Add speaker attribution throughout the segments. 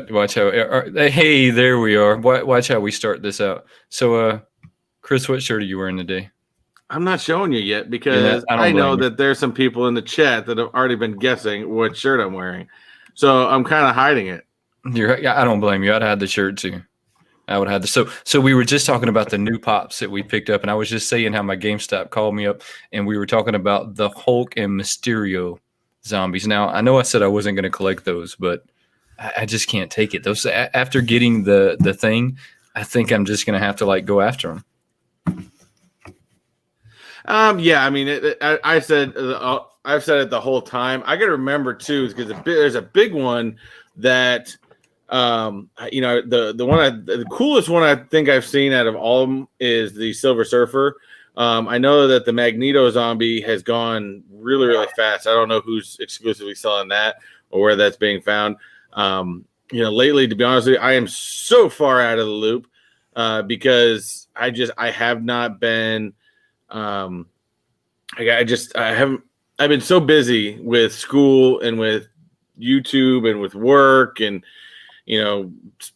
Speaker 1: Watch how. Hey, there we are. Watch how we start this out. So, Chris, what shirt are you wearing today?
Speaker 2: I'm not showing you yet because
Speaker 1: I don't
Speaker 2: I know
Speaker 1: blame you.
Speaker 2: that there's some people in the chat that have already been guessing what shirt I'm wearing. So I'm kind of hiding it.
Speaker 1: I don't blame you. I'd had the shirt too. I would have the so we were just talking about the new pops that we picked up, and I was just saying how my GameStop called me up, and we were talking about the Hulk and Mysterio zombies. Now I know I said I wasn't going to collect those, but I just can't take it. Those after getting the thing, I think I'm just going to have to like go after them.
Speaker 2: Yeah, I mean, I've said it the whole time. I got to remember too, because there's a big one that, the coolest one I think I've seen out of all of them is the Silver Surfer. I know that the Magneto zombie has gone really, really fast. I don't know who's exclusively selling that or where that's being found. Lately, to be honest with you, I am so far out of the loop because I have not been. I've been so busy with school and with YouTube and with work and,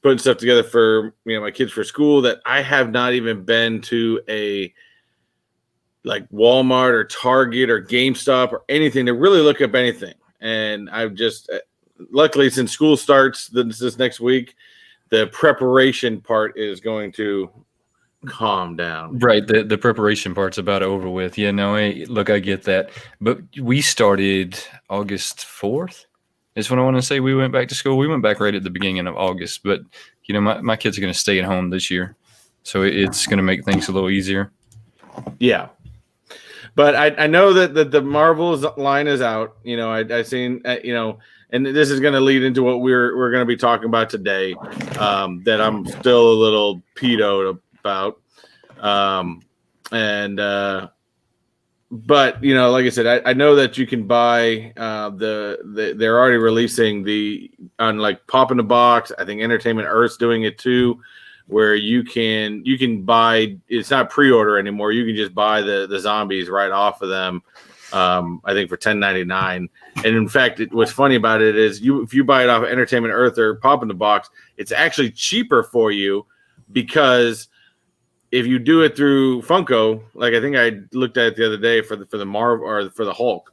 Speaker 2: putting stuff together for, my kids for school that I have not even been to a like Walmart or Target or GameStop or anything to really look up anything. And I've just, luckily since school starts this next week, the preparation part is going to calm down.
Speaker 1: Right. The preparation part's about over with. Yeah, no, look, I get that. But we started August 4th is when I want to say we went back to school. We went back right at the beginning of August. But, my kids are going to stay at home this year. So it's going to make things a little easier.
Speaker 2: Yeah. But I know that the Marvels line is out. I've seen, and this is going to lead into what we're going to be talking about today that I'm still a little pedoed about. But like I said, I know that you can buy they're already releasing on like Pop in the Box. I think Entertainment Earth's doing it too, where you can buy. It's not pre-order anymore. You can just buy the zombies right off of them. I think for $10.99. And in fact, what's funny about it is if you buy it off of Entertainment Earth or Pop in the Box, it's actually cheaper for you because if you do it through Funko, like I think I looked at it the other day for the Marvel or for the Hulk,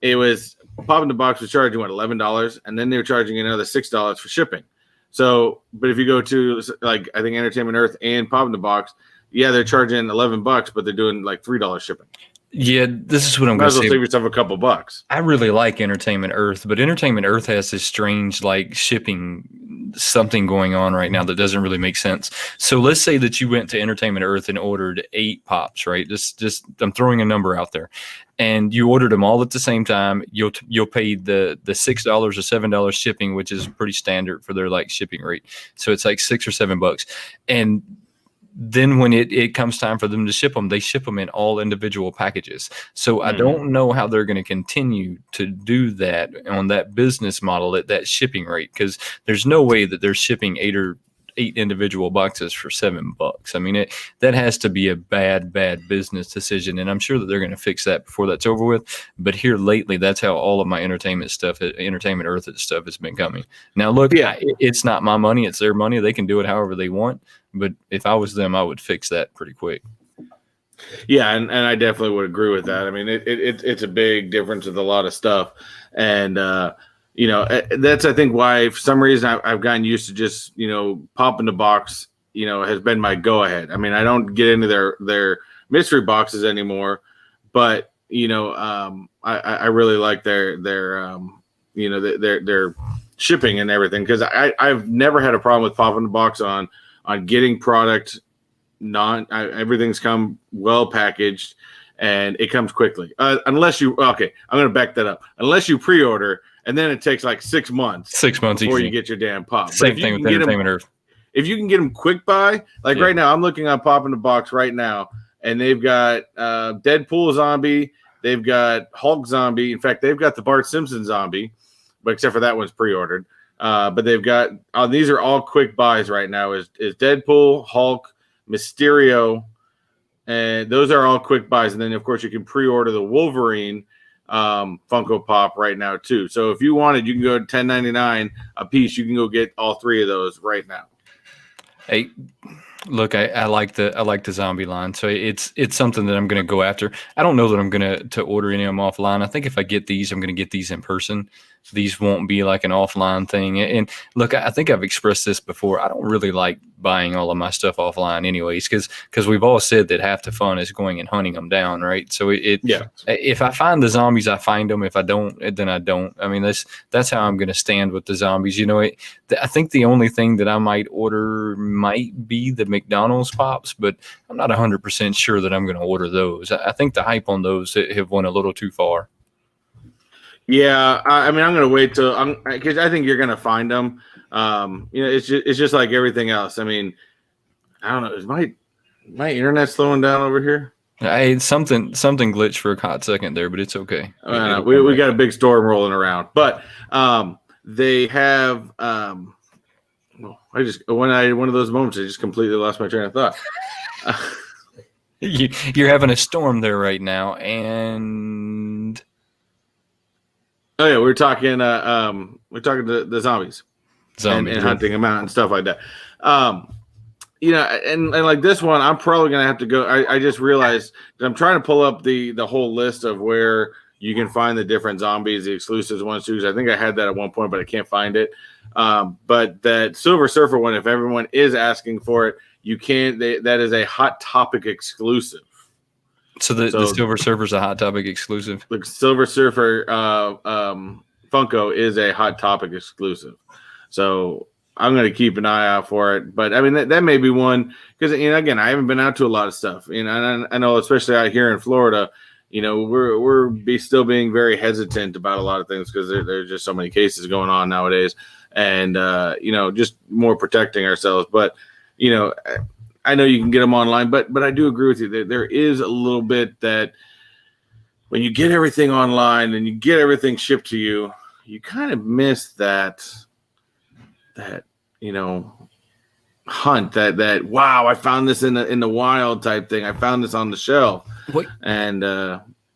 Speaker 2: it was Pop in the Box was charging $11, and then they were charging another $6 for shipping. So, but if you go to like I think Entertainment Earth and Pop in the Box, yeah, they're charging $11, but they're doing like $3 shipping.
Speaker 1: Yeah, this is what I'm
Speaker 2: going
Speaker 1: to say.
Speaker 2: Might as well save yourself a couple bucks.
Speaker 1: I really like Entertainment Earth, but Entertainment Earth has this strange like shipping something going on right now that doesn't really make sense. So let's say that you went to Entertainment Earth and ordered 8 pops, right? Just I'm throwing a number out there, and you ordered them all at the same time. You'll pay the $6 or $7 shipping, which is pretty standard for their like shipping rate. So it's like $6 or $7, and then when it comes time for them to ship them, they ship them in all individual packages. So I don't know how they're going to continue to do that on that business model at that shipping rate, because there's no way that they're shipping 8 individual boxes for $7. I mean, that has to be a bad business decision, and I'm sure that they're going to fix that before that's over with. But here lately, that's how all of my Entertainment Earth stuff has been coming. Now, look, it's not my money; it's their money. They can do it however they want. But if I was them, I would fix that pretty quick.
Speaker 2: Yeah, and I definitely would agree with that. I mean, it's a big difference with a lot of stuff, and that's I think why for some reason I've gotten used to just Pop in the Box. Has been my go ahead. I mean, I don't get into their mystery boxes anymore, but I really like their shipping and everything, because I've never had a problem with Pop in the Box on getting product. Everything's come well packaged and it comes quickly. Unless I'm going to back that up. Unless you pre-order, and then it takes like 6 months.
Speaker 1: 6 months
Speaker 2: before
Speaker 1: easy.
Speaker 2: You get your damn pop.
Speaker 1: Same thing with Entertainment Earth.
Speaker 2: If you can get them quick buy, like right now, I'm looking on Pop in the Box right now, and they've got Deadpool zombie, they've got Hulk zombie. In fact, they've got the Bart Simpson zombie, but except for that one's pre-ordered. But they've got these are all quick buys right now. Is Deadpool, Hulk, Mysterio, and those are all quick buys. And then of course you can pre-order the Wolverine Funko Pop right now too. So if you wanted, you can go to $10.99 a piece. You can go get all 3 of those right now.
Speaker 1: Hey, look, I like the zombie line, so it's something that I'm going to go after. I don't know that I'm going to order any of them offline. I think if I get these, I'm going to get these in person. These won't be like an offline thing. And look, I think I've expressed this before. I don't really like buying all of my stuff offline, anyways, because we've all said that half the fun is going and hunting them down, right? So
Speaker 2: Yeah.
Speaker 1: If I find the zombies, I find them. If I don't, then I don't. I mean, that's how I'm going to stand with the zombies. You know, I think the only thing that I might order might be the McDonald's pops, but I'm not 100% sure that I'm going to order those. I think the hype on those have went a little too far.
Speaker 2: Yeah, I mean, I'm gonna wait till because I think you're gonna find them. It's just like everything else. I mean, I don't know. Is my internet slowing down over here?
Speaker 1: Something glitched for a hot second there, but it's okay.
Speaker 2: We got a big storm rolling around, but they have. One of those moments, I just completely lost my train of thought.
Speaker 1: You're having a storm there right now, and.
Speaker 2: Oh yeah, we're talking the zombies and hunting them out and stuff like that. And like this one, I'm probably gonna have to go. I just realized that I'm trying to pull up the whole list of where you can find the different zombies, the exclusives, ones, twos. I think I had that at one point, but I can't find it. But that Silver Surfer one, if everyone is asking for it, you can. That is a Hot Topic exclusive.
Speaker 1: So the Silver Surfer's a Hot Topic exclusive.
Speaker 2: The Silver Surfer Funko is a Hot Topic exclusive. So I'm going to keep an eye out for it. But I mean, that may be one because, again, I haven't been out to a lot of stuff. And I know, especially out here in Florida, we're still being very hesitant about a lot of things because there's just so many cases going on nowadays, and just more protecting ourselves. But I know you can get them online, but I do agree with you that there is a little bit that when you get everything online and you get everything shipped to you, you kind of miss that hunt, that wow, I found this in the wild type thing. I found this on the shelf.
Speaker 1: What?
Speaker 2: And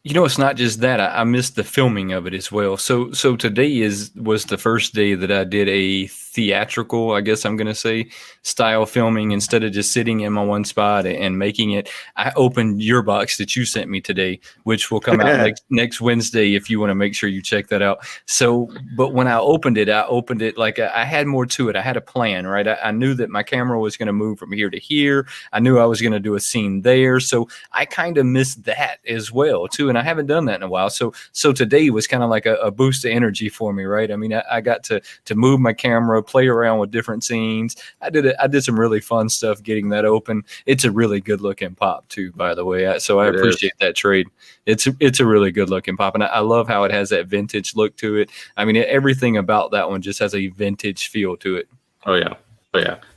Speaker 1: it's not just that. I missed the filming of it as well. So today was the first day that I did a theatrical, I guess I'm going to say, style filming instead of just sitting in my one spot and making it. I opened your box that you sent me today, which will come out next Wednesday if you want to make sure you check that out. So, but when I opened it like I had more to it. I had a plan, right? I knew that my camera was going to move from here to here. I knew I was going to do a scene there. So I kind of missed that as well too. And I haven't done that in a while. So today was kind of like a boost of energy for me, right? I mean, I got to move my camera, play around with different scenes. I did some really fun stuff getting that open. It's a really good looking pop too, by the way. So I appreciate that trade. It's a really good looking pop, and I love how it has that vintage look to it. I mean, everything about that one just has a vintage feel to it.
Speaker 2: Oh yeah,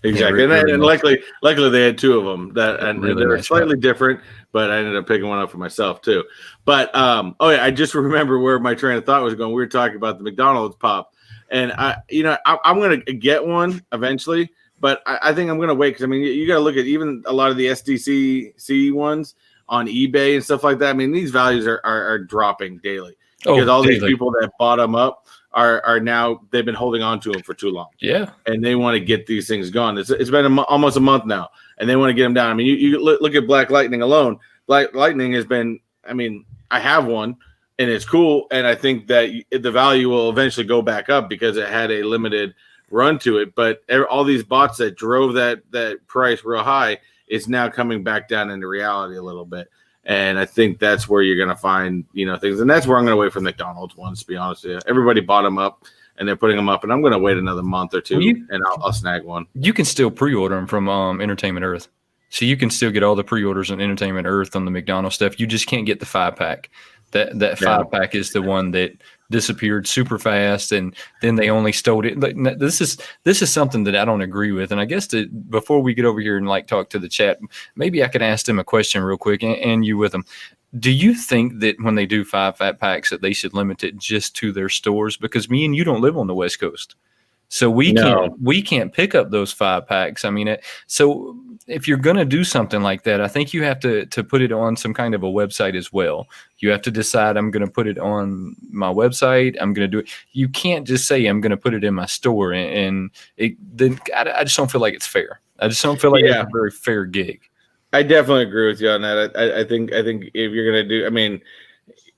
Speaker 2: exactly. And luckily they had 2 of them and really they were slightly different, but I ended up picking one up for myself too. But I just remember where my train of thought was going. We were talking about the McDonald's pop. And I'm going to get one eventually, but I think I'm going to wait because, I mean, you got to look at even a lot of the SDCC ones on eBay and stuff like that. I mean, these values are dropping daily because all these people that bought them up are now, they've been holding on to them for too long.
Speaker 1: Yeah.
Speaker 2: And they want to get these things gone. It's been almost a month now, and they want to get them down. I mean, you look at Black Lightning alone. Black Lightning has been, I mean, I have one. And it's cool, and I think that the value will eventually go back up because it had a limited run to it. But all these bots that drove that price real high is now coming back down into reality a little bit. And I think that's where you're going to find things. And that's where I'm going to wait for McDonald's ones, to be honest with you. Everybody bought them up, and they're putting them up, and I'm going to wait another month or two, and I'll snag one.
Speaker 1: You can still pre-order them from Entertainment Earth. So you can still get all the pre-orders on Entertainment Earth on the McDonald's stuff. You just can't get the 5-pack. That 5-pack is the one that disappeared super fast, and then they only stole it. This is something that I don't agree with. And I guess before we get over here and talk to the chat, maybe I could ask them a question real quick, and you with them. Do you think that when they do 5-packs that they should limit it just to their stores? Because me and you don't live on the West Coast. So we can't pick up those 5-packs. I mean, so if you're going to do something like that, I think you have to put it on some kind of a website as well. You have to decide, I'm going to put it on my website. I'm going to do it. You can't just say I'm going to put it in my store, and then I just don't feel like it's fair. I just don't feel like it's a very fair gig.
Speaker 2: I definitely agree with you on that. I think if you're going to do, I mean,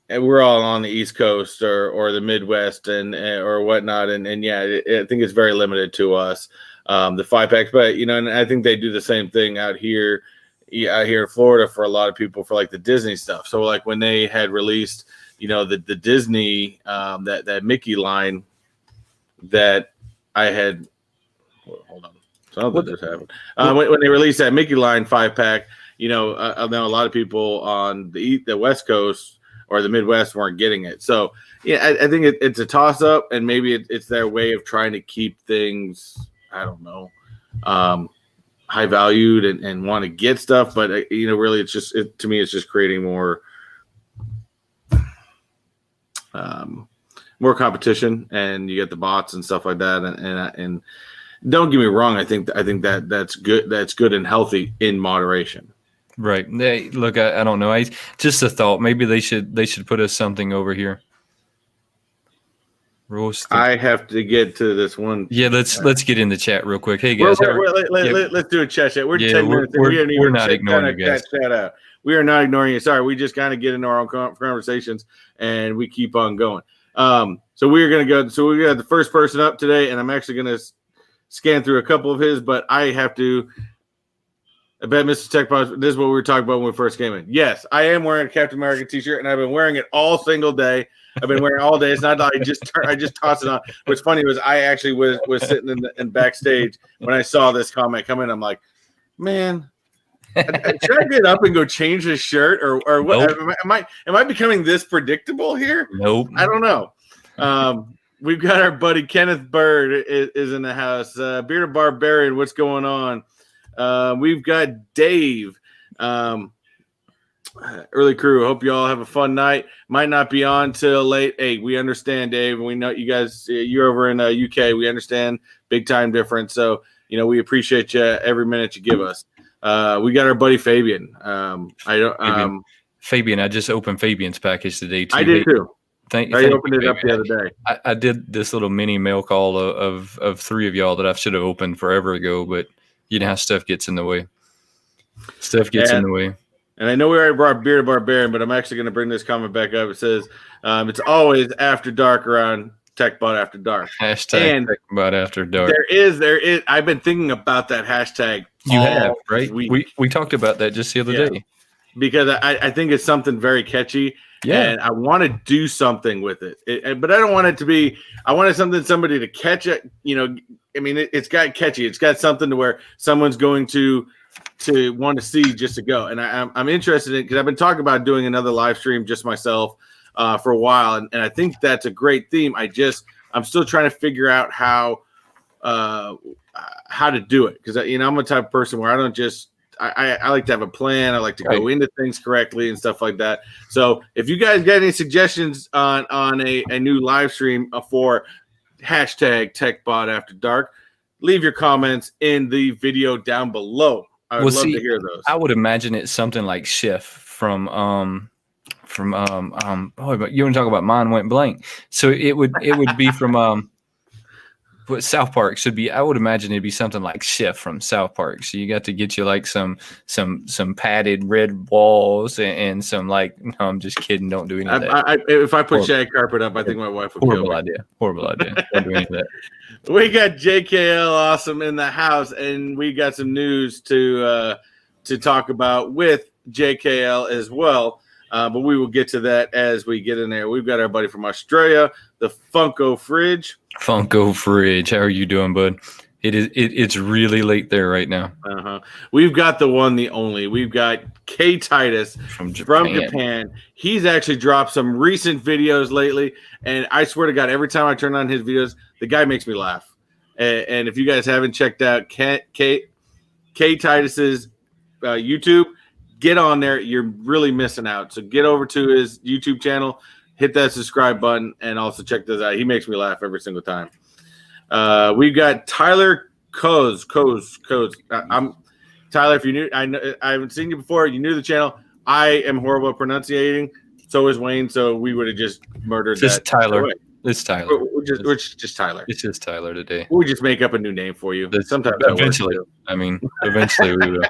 Speaker 2: we're all on the East Coast or the Midwest and or whatnot, and yeah, I think it's very limited to us, the 5-packs. But and I think they do the same thing out here in Florida for a lot of people for like the Disney stuff. So like when they had released, the Disney that Mickey line that I had. Hold on, something just happened. When they released that Mickey line 5-pack, I know a lot of people on the West Coast or the Midwest weren't getting it. So, yeah, I think it's a toss-up, and maybe it's their way of trying to keep things, I don't know, high-valued and want to get stuff. But, really, to me, it's just creating more competition, and you get the bots and stuff like that. And don't get me wrong, I think that's good. That's good and healthy in moderation.
Speaker 1: Right. Look, I don't know. Just a thought. Maybe they should put us something over here.
Speaker 2: I have to get to this one.
Speaker 1: Yeah, let's get in the chat real quick. Hey guys,
Speaker 2: let's do a chat. We're 10 minutes.
Speaker 1: We're not ignoring you guys.
Speaker 2: We are not ignoring you. Sorry, we just kind of get into our own conversations and we keep on going. So we're gonna go. So we got the first person up today, and I'm actually gonna scan through a couple of his, but I have to. I bet Mr. Techbot, this is what we were talking about when we first came in. Yes, I am wearing a Captain America t-shirt, and I've been wearing it all single day. I've been wearing it all day. It's not like I just tossed it on. What's funny was I actually was sitting in backstage when I saw this comment come in. I'm like, man, should I get up and go change this shirt or what? Nope. Am I becoming this predictable here?
Speaker 1: Nope.
Speaker 2: I don't know. We've got our buddy Kenneth Bird is in the house. Bearded Barbarian, what's going on? We've got Dave, early crew. Hope you all have a fun night. Might not be on till late. Hey, we understand, Dave. We know you guys. You're over in UK. We understand big time difference. So we appreciate you every minute you give us. We got our buddy Fabian.
Speaker 1: Fabian. I just opened Fabian's package today too.
Speaker 2: I did too.
Speaker 1: I
Speaker 2: opened it up the other day.
Speaker 1: I did this little mini mail call of 3 of y'all that I should have opened forever ago, but. You know how stuff gets in the way. In the way. And
Speaker 2: I know we already brought Bearded Barbarian, but I'm actually going to bring this comment back up. It says, it's always after dark around Techbot After Dark.
Speaker 1: Hashtag Techbot After Dark.
Speaker 2: There is. I've been thinking about that hashtag.
Speaker 1: You have, right? We talked about that just the other day.
Speaker 2: Because I think it's something very catchy. Yeah. And I want to do something with it. But I don't want it to be – I wanted somebody to catch it, I mean, it's got catchy. It's got something to where someone's going to want to see just to go. And I'm interested in because I've been talking about doing another live stream just myself for a while, and I think that's a great theme. I'm still trying to figure out how to do it because I'm a type of person where I don't just I like to have a plan. I like to go into things correctly and stuff like that. So if you guys got any suggestions on a new live stream for hashtag Techbot After Dark, leave your comments in the video down below. I would love to hear those.
Speaker 1: I would imagine it's something like Schiff from you want to talk about Mine Went Blank. So it would be from but South Park should be. I would imagine it'd be something like Schiff from South Park. So you got to get you like some padded red walls and some like. No, I'm just kidding. Don't do any of that.
Speaker 2: If I put shag carpet up, I think my wife would kill me.
Speaker 1: Horrible idea. Don't do any of that.
Speaker 2: We got JKL Awesome in the house, and we got some news to talk about with JKL as well. But we will get to that as we get in there. We've got our buddy from Australia, the Funko Fridge.
Speaker 1: Funko Fridge. How are you doing, bud? It's really late there right now.
Speaker 2: We've got the one, the only. We've got K Titus from Japan. He's actually dropped some recent videos lately, and I swear to God, every time I turn on his videos, the guy makes me laugh. And if you guys haven't checked out K Titus's YouTube, get on there. You're really missing out. So get over to his YouTube channel, hit that subscribe button, and also check this out. He makes me laugh every single time. We've got Tyler Coz. Tyler, if you knew, I haven't seen you before. You knew the channel. I am horrible at pronunciating. So is Wayne. So we would have just murdered
Speaker 1: Just
Speaker 2: that.
Speaker 1: Tyler. It's Tyler.
Speaker 2: We're just Tyler.
Speaker 1: It's just Tyler today.
Speaker 2: We just make up a new name for you. Sometimes
Speaker 1: eventually. I mean, eventually we will.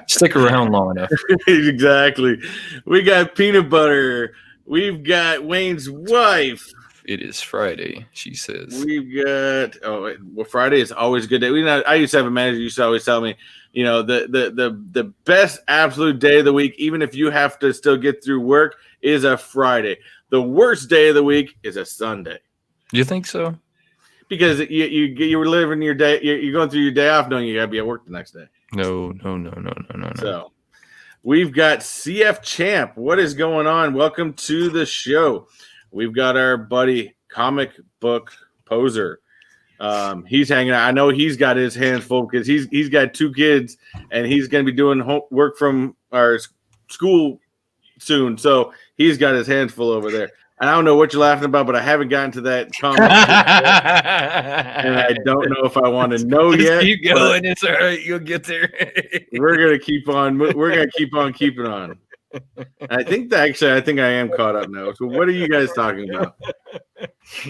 Speaker 1: Stick around long enough.
Speaker 2: Exactly. We got peanut butter. We've got Wayne's wife.
Speaker 1: It is Friday, she says.
Speaker 2: We've got Friday is always a good day. I used to have a manager who used to always tell me, the best absolute day of the week, even if you have to still get through work, is a Friday. The worst day of the week is a Sunday.
Speaker 1: You think so?
Speaker 2: Because you were living your day, you're going through your day off knowing you got to be at work the next day.
Speaker 1: No.
Speaker 2: So we've got CF Champ. What is going on? Welcome to the show. We've got our buddy Comic Book Poser. He's hanging out. I know he's got his hands full because he's got 2 kids and he's going to be doing work from our school soon. So he's got his hands full over there. And I don't know what you're laughing about, but I haven't gotten to that comment. And I don't know if I want to know yet.
Speaker 1: Keep going. It's all right. You'll get there.
Speaker 2: We're going to keep on. We're going to keep on keeping on. I think I am caught up now. So what are you guys talking about?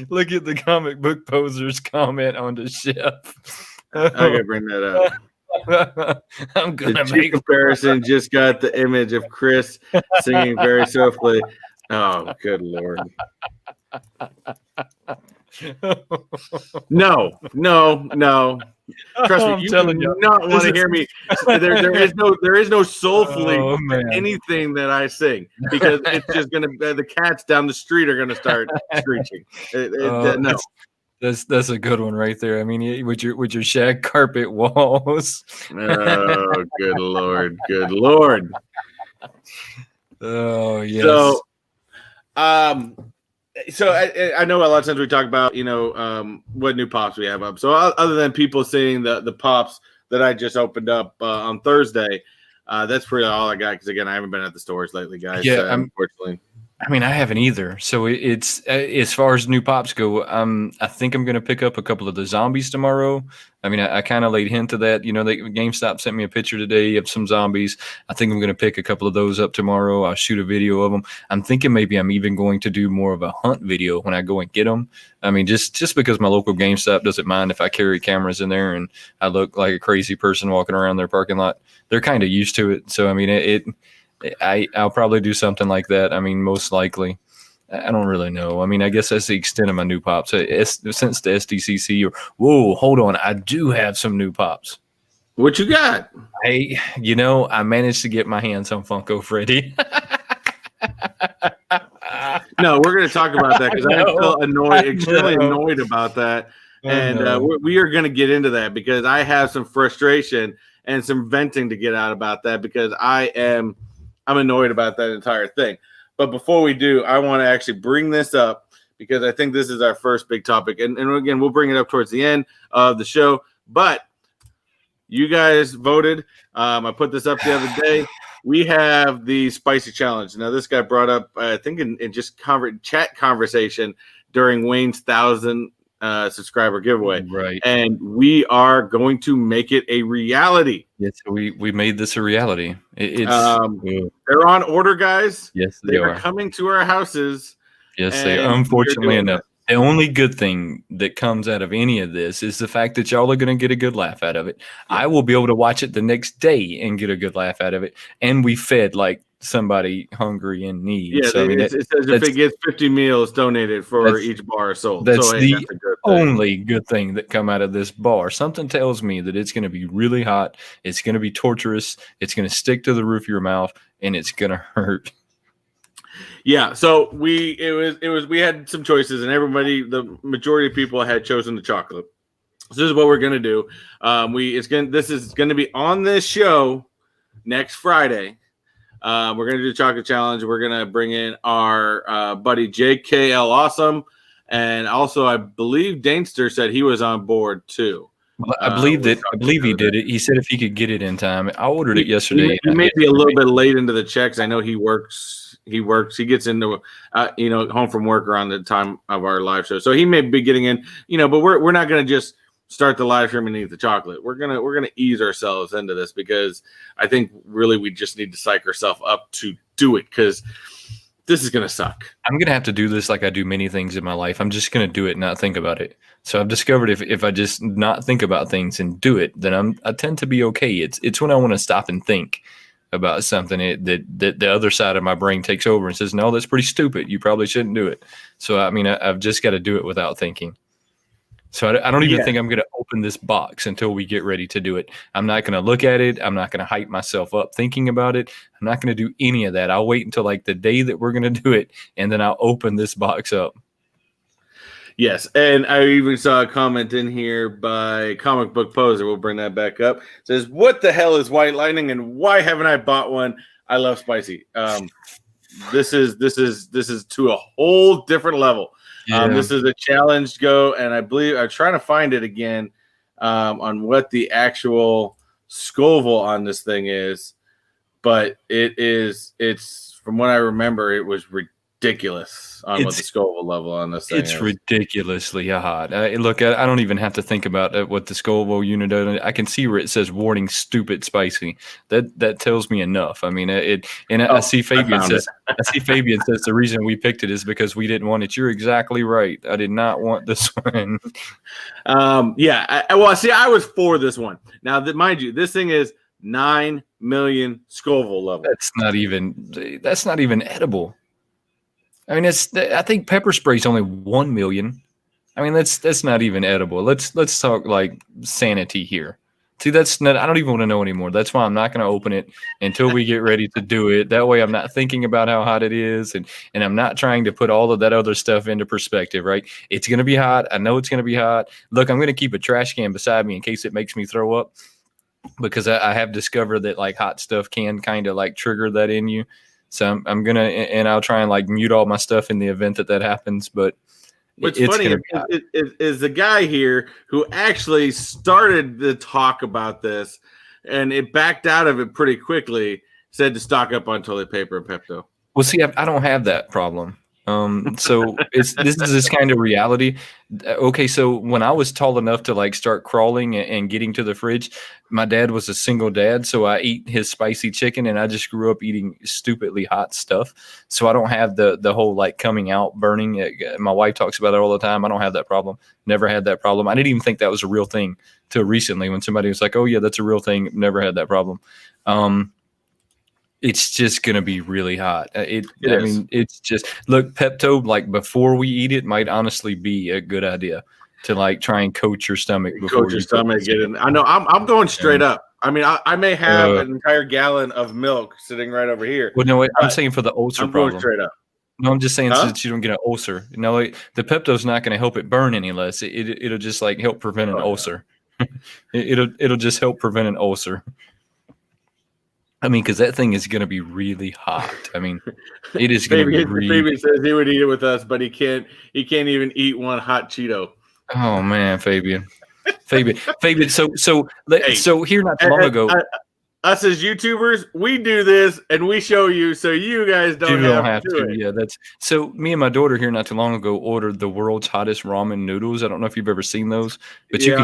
Speaker 1: Look at the Comic Book Poser's comment on the chef.
Speaker 2: I gotta bring that
Speaker 1: up. I'm gonna make
Speaker 2: comparison. Just got the image of Chris singing very softly. Oh, good Lord. No. Trust me, you do not want to hear me. There is no soulfully anything that I sing because it's just gonna the cats down the street are gonna start screeching. No.
Speaker 1: That's a good one right there. I mean, with your shag carpet walls.
Speaker 2: Oh, good Lord.
Speaker 1: Oh yes.
Speaker 2: So I know a lot of times we talk about what new pops we have up. So other than people seeing the pops that I just opened up on Thursday, that's pretty all I got. Because again, I haven't been at the stores lately, guys.
Speaker 1: Yeah,
Speaker 2: unfortunately.
Speaker 1: I mean, I haven't either. So it's as far as new pops go, I think I'm going to pick up a couple of the zombies tomorrow. I mean, I kind of laid hint to that. GameStop sent me a picture today of some zombies. I think I'm going to pick a couple of those up tomorrow. I'll shoot a video of them. I'm thinking maybe I'm even going to do more of a hunt video when I go and get them. I mean, just because my local GameStop doesn't mind if I carry cameras in there and I look like a crazy person walking around their parking lot. They're kind of used to it. So, I mean, I'll probably do something like that. I mean, most likely. I don't really know. I mean, I guess that's the extent of my new pops. Since the SDCC, whoa, hold on. I do have some new pops.
Speaker 2: What you got?
Speaker 1: I managed to get my hands on Funko Freddy.
Speaker 2: No, we're going to talk about that because I'm still extremely annoyed about that. We are going to get into that because I have some frustration and some venting to get out about that because I'm annoyed about that entire thing. But before we do, I want to actually bring this up because I think this is our first big topic. And again, we'll bring it up towards the end of the show. But you guys voted. I put this up the other day. We have the spicy challenge. Now, this guy brought up, I think, in just chat conversation during Wayne's 1,000 subscriber giveaway.
Speaker 1: Right.
Speaker 2: And we are going to make it a reality.
Speaker 1: Yes, we made this a reality. They're
Speaker 2: on order, guys.
Speaker 1: Yes,
Speaker 2: they are coming to our houses.
Speaker 1: Yes, they are. Unfortunately enough. The only good thing that comes out of any of this is the fact that y'all are going to get a good laugh out of it. Yeah. I will be able to watch it the next day and get a good laugh out of it. And we fed like somebody hungry in need.
Speaker 2: Yeah,
Speaker 1: so,
Speaker 2: it says if it gets 50 meals donated for each bar sold.
Speaker 1: That's the only good thing that come out of this bar. Something tells me that it's going to be really hot. It's going to be torturous. It's going to stick to the roof of your mouth, and it's going to hurt.
Speaker 2: Yeah, so we had some choices, and the majority of people had chosen the chocolate. So this is what we're gonna do. This is gonna be on this show next Friday. We're gonna do the chocolate challenge. We're gonna bring in our buddy JKL Awesome, and also I believe Danester said he was on board too.
Speaker 1: Well, I believe he did it. He said if he could get it in time. I ordered it yesterday.
Speaker 2: He may be a little bit late into the checks. I know he works. He gets into home from work around the time of our live show, so he may be getting in. But we're not going to just start the live stream and eat the chocolate. We're gonna ease ourselves into this because I think really we just need to psych ourselves up to do it because this is gonna suck.
Speaker 1: I'm gonna have to do this like I do many things in my life. I'm just gonna do it, and not think about it. So I've discovered if I just not think about things and do it, then I tend to be okay. It's when I want to stop and think about something that the other side of my brain takes over and says, no, that's pretty stupid. You probably shouldn't do it. So I mean, I've just got to do it without thinking. So I don't even think I'm going to open this box until we get ready to do it. I'm not going to look at it. I'm not going to hype myself up thinking about it. I'm not going to do any of that. I'll wait until like the day that we're going to do it, and then I'll open this box up.
Speaker 2: Yes, and I even saw a comment in here by Comic Book Poser. We'll bring that back up. It says, "What the hell is White Lightning, and why haven't I bought one? I love spicy." This is to a whole different level. Yeah. This is a challenge go, and I believe I'm trying to find it again on what the actual Scoville on this thing is, but it's from what I remember, it was ridiculous on what the Scoville level on this thing
Speaker 1: is. It's ridiculously hot. Look, I don't even have to think about what the Scoville unit is. I can see where it says "warning, stupid spicy." That tells me enough. I mean, I see Fabian says the reason we picked it is because we didn't want it. You're exactly right. I did not want this one.
Speaker 2: I was for this one. Now, mind you, this thing is 9 million Scoville level.
Speaker 1: That's not even edible. I mean, I think pepper spray is only 1 million. I mean, that's not even edible. Let's talk like sanity here. See, that's not. I don't even want to know anymore. That's why I'm not going to open it until we get ready to do it. That way, I'm not thinking about how hot it is, and I'm not trying to put all of that other stuff into perspective. Right? It's going to be hot. I know it's going to be hot. Look, I'm going to keep a trash can beside me in case it makes me throw up, because I have discovered that like hot stuff can kind of like trigger that in you. So I'm gonna, and I'll try and like mute all my stuff in the event that happens. But
Speaker 2: what's funny is the guy here who actually started the talk about this, and it backed out of it pretty quickly. Said to stock up on toilet paper and Pepto.
Speaker 1: Well, see, I don't have that problem. So this is this kind of reality. Okay, so when I was tall enough to like start crawling and getting to the fridge, my dad was a single dad, so I ate his spicy chicken, and I just grew up eating stupidly hot stuff. So I don't have the whole like coming out burning. My wife talks about it all the time. I don't have that problem. Never had that problem. I didn't even think that was a real thing till recently when somebody was like, "Oh yeah, that's a real thing." Never had that problem. It's just going to be really hot. I mean, it's just, look, Pepto, like before we eat it, might honestly be a good idea to like try and coat your stomach before
Speaker 2: get in. I know I'm going straight up. I mean, I may have an entire gallon of milk sitting right over here.
Speaker 1: Well, no, I'm saying for the ulcer problem.
Speaker 2: I'm going straight up.
Speaker 1: No, I'm just saying so that you don't get an ulcer. No, the Pepto's not going to help it burn any less. It'll just like help prevent an ulcer. It'll just help prevent an ulcer. I mean, because that thing is going to be really hot. I mean, it is going to be really.
Speaker 2: Fabian says he would eat it with us, but he can't even eat one hot Cheeto.
Speaker 1: Oh man, Fabian. So here not too long ago,
Speaker 2: us as YouTubers, we do this and we show you, so you guys don't have to do it.
Speaker 1: Yeah, that's so. Me and my daughter here not too long ago ordered the world's hottest ramen noodles. I don't know if you've ever seen those, but you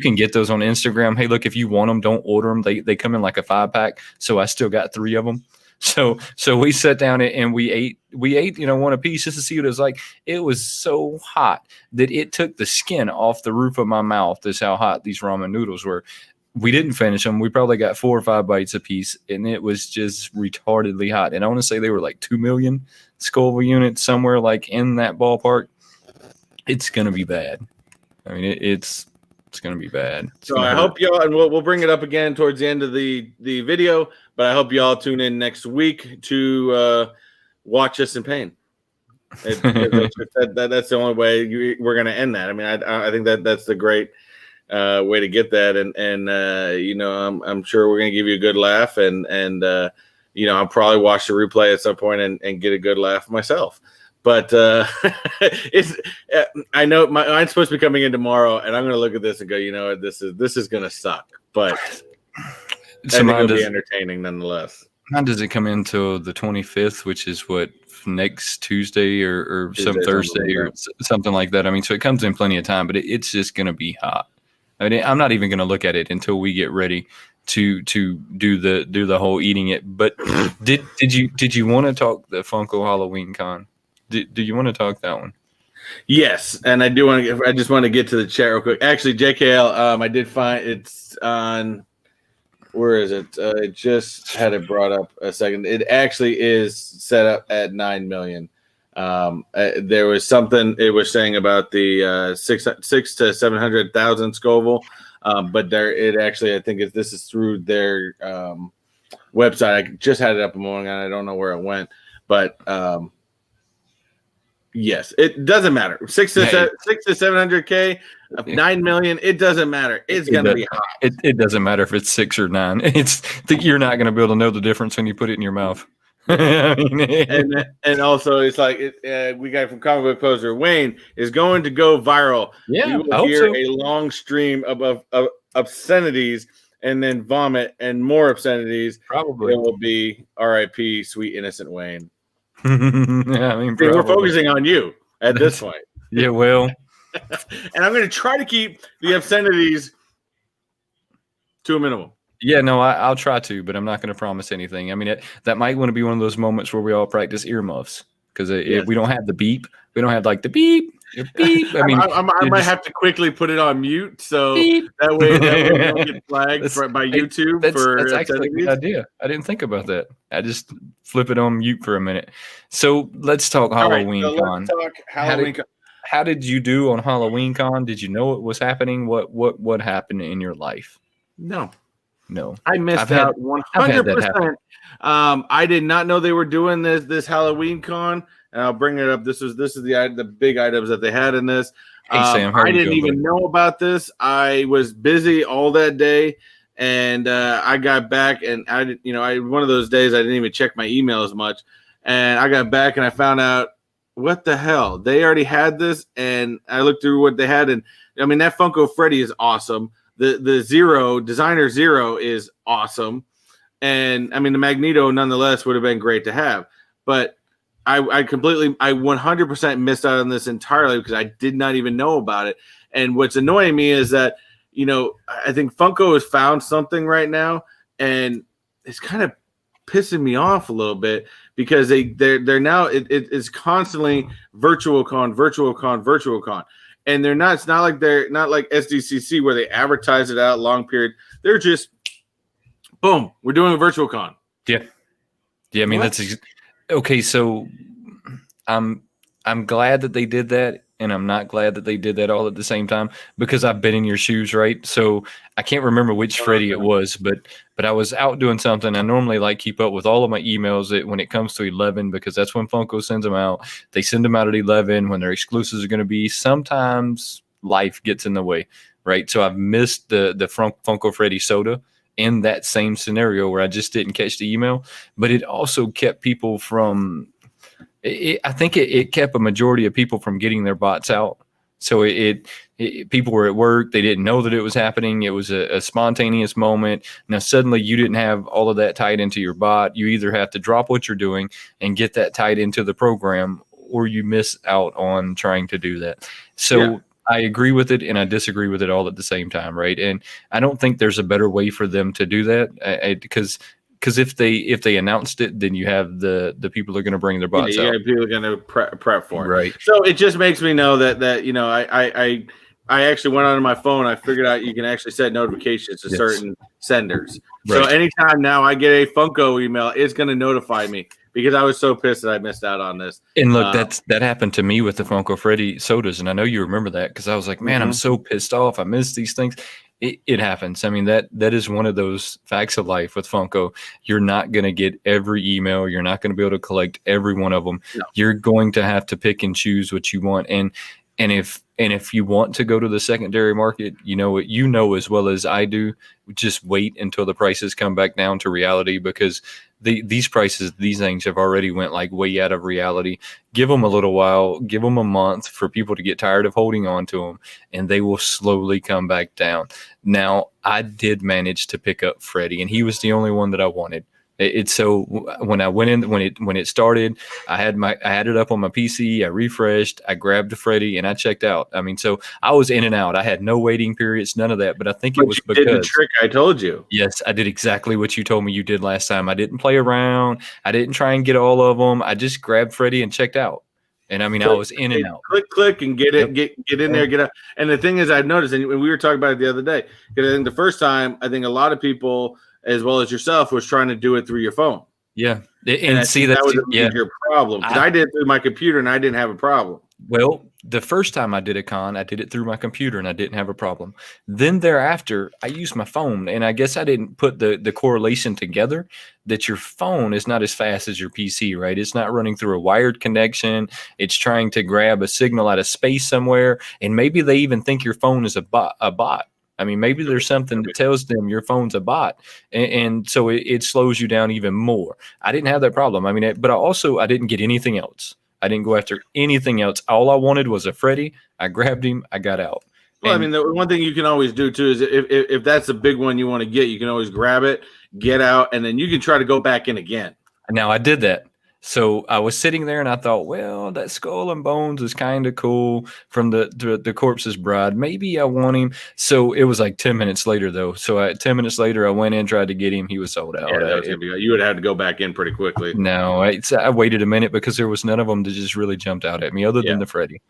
Speaker 1: can get those on Instagram. Hey, look, if you want them, don't order them. They come in like a 5-pack. So I still got 3 of them. So we sat down and we ate, one apiece just to see what it was like. It was so hot that it took the skin off the roof of my mouth. That's how hot these ramen noodles were. We didn't finish them. We probably got 4 or 5 bites apiece, and it was just retardedly hot. And I want to say they were like 2 million Scoville units, somewhere like in that ballpark. It's going to be bad. I mean, it's going to be bad.
Speaker 2: So I hope y'all, and we'll bring it up again towards the end of the video, but I hope y'all tune in next week to watch us in pain. That's the only way we're going to end that. I mean, I think that's the great way to get that. And I'm sure we're going to give you a good laugh, and I'll probably watch the replay at some point and get a good laugh myself. But I know mine's supposed to be coming in tomorrow, and I'm going to look at this and go, this is going to suck, but
Speaker 1: so
Speaker 2: it'll be entertaining nonetheless.
Speaker 1: Mine does it come into the 25th, which is what, next Tuesday or some Thursday or something like that. I mean, so it comes in plenty of time, but it's just going to be hot. I mean, I'm not even going to look at it until we get ready to do the whole eating it. But did you want to talk the Funko Halloween Con? Do you want to talk that one?
Speaker 2: Yes, and I do want to. I just want to get to the chat real quick. Actually, JKL, I did find it's on. Where is it? I just had it brought up a second. It actually is set up at 9 million. There was something it was saying about the 6 to 700,000 Scoville, but it actually I think this is through their website. I just had it up a moment and I don't know where it went, but yes, it doesn't matter. 6 to 700K, 9 million. It doesn't matter. It's going to be hot.
Speaker 1: It doesn't matter if it's 6 or 9. You're not going to be able to know the difference when you put it in your mouth.
Speaker 2: and also it's like we got from comic book poster Wayne is going to go viral.
Speaker 1: Yeah,
Speaker 2: we will hear a long stream of obscenities and then vomit and more obscenities.
Speaker 1: Probably
Speaker 2: it will be R.I.P. Sweet innocent Wayne.
Speaker 1: Yeah, I mean,
Speaker 2: we're focusing on you at this point.
Speaker 1: Yeah, well,
Speaker 2: and I'm going to try to keep the obscenities to a minimum.
Speaker 1: Yeah, no, I'll try to, but I'm not going to promise anything. I mean, that might want to be one of those moments where we all practice earmuffs because we don't have the beep. We don't have like the beep. Beep. I mean,
Speaker 2: I might have to quickly put it on mute so that way we don't get flagged by YouTube.
Speaker 1: That's actually a good idea. I didn't think about that. I just flip it on mute for a minute. So let's talk Halloween Con. How did you do on Halloween Con? Did you know it was happening? What happened in your life? No,
Speaker 2: I missed out 100%. I did not know they were doing this Halloween Con, and I'll bring it up. This is the big items that they had in this.
Speaker 1: Hey, Sam,
Speaker 2: I didn't even know about this. I was busy all that day, and I got back, and I one of those days I didn't even check my email as much, and I got back and I found out what the hell they already had this, and I looked through what they had, and I mean that Funko Freddy is awesome. The Zero Designer Zero is awesome, and I mean the Magneto nonetheless would have been great to have, but I 100% missed out on this entirely because I did not even know about it. And what's annoying me is that I think Funko has found something right now, and it's kind of pissing me off a little bit because they're now it's constantly virtual con. And they're not. It's not like SDCC where they advertise it out long period. They're just, boom, we're doing a virtual con.
Speaker 1: Yeah. I mean that's okay. So, I'm glad that they did that, and I'm not glad that they did that all at the same time because I've been in your shoes, right? So I can't remember which Freddy it was, but I was out doing something. I normally keep up with all of my emails when it comes to 11 because that's when Funko sends them out. They send them out at 11 when their exclusives are going to be. Sometimes life gets in the way, right? So I've missed the Funko Freddy soda in that same scenario where I just didn't catch the email, but it also kept people from. I think it kept a majority of people from getting their bots out. So people were at work. They didn't know that it was happening. It was a spontaneous moment. Now, suddenly you didn't have all of that tied into your bot. You either have to drop what you're doing and get that tied into the program, or you miss out on trying to do that. So yeah. I agree with it and I disagree with it all at the same time, right? And I don't think there's a better way for them to do that because if they announced it, then you have the people that are going to bring their bots out.
Speaker 2: People are going to prep for it.
Speaker 1: Right.
Speaker 2: So it just makes me know that I actually went onto my phone. I figured out you can actually set notifications to certain senders. Right. So anytime now I get a Funko email, it's going to notify me because I was so pissed that I missed out on this.
Speaker 1: And look, that happened to me with the Funko Freddy sodas, and I know you remember that because I was like, man, I'm so pissed off. I missed these things. It happens. I mean, that is one of those facts of life with Funko. You're not going to get every email. You're not going to be able to collect every one of them. No. You're going to have to pick and choose what you want. And if you want to go to the secondary market, as well as I do, just wait until the prices come back down to reality because these things have already went way out of reality. Give them a little while, give them a month for people to get tired of holding on to them, and they will slowly come back down. Now, I did manage to pick up Freddy, and he was the only one that I wanted. It's so when I went in when it started, I had it up on my PC. I refreshed, I grabbed a Freddy, and I checked out. I mean, so I was in and out. I had no waiting periods, none of that. But I think it
Speaker 2: But
Speaker 1: was
Speaker 2: you did the
Speaker 1: because
Speaker 2: trick I told you.
Speaker 1: yes, I did exactly what you told me you did last time. I didn't play around. I didn't try and get all of them. I just grabbed Freddy and checked out. And I mean, I
Speaker 2: Click,
Speaker 1: was in and out.
Speaker 2: click, and get
Speaker 1: Yep.
Speaker 2: it, get in there, get out. And the thing is, I've noticed, and we were talking about it the other day, because I think the first time, I think a lot of people, as well as yourself, was trying to do it through your phone.
Speaker 1: Yeah.
Speaker 2: And I
Speaker 1: See
Speaker 2: think that
Speaker 1: that's
Speaker 2: was a
Speaker 1: yeah.
Speaker 2: major problem, because I did it through my computer and I didn't have a problem.
Speaker 1: Well, the first time I did a con, I did it through my computer and I didn't have a problem. Then thereafter, I used my phone, and I guess I didn't put the correlation together that your phone is not as fast as your PC, right? It's not running through a wired connection. It's trying to grab a signal out of space somewhere, and maybe they even think your phone is a bot. I mean, maybe there's something that tells them your phone's a bot, and so it slows you down even more. I didn't have that problem. I mean, but I didn't get anything else. I didn't go after anything else. All I wanted was a Freddy. I grabbed him. I got out.
Speaker 2: Well, I mean, the one thing you can always do too is if that's a big one you want to get, you can always grab it, get out, and then you can try to go back in again.
Speaker 1: Now I did that. So I was sitting there and I thought, well, that skull and bones is kind of cool from the corpse's bride. Maybe I want him. So it was like 10 minutes later though. So 10 minutes later, I went in, tried to get him. He was sold out.
Speaker 2: Yeah, you would have to go back in pretty quickly.
Speaker 1: No, I waited a minute because there was none of them that just really jumped out at me other than the Freddy.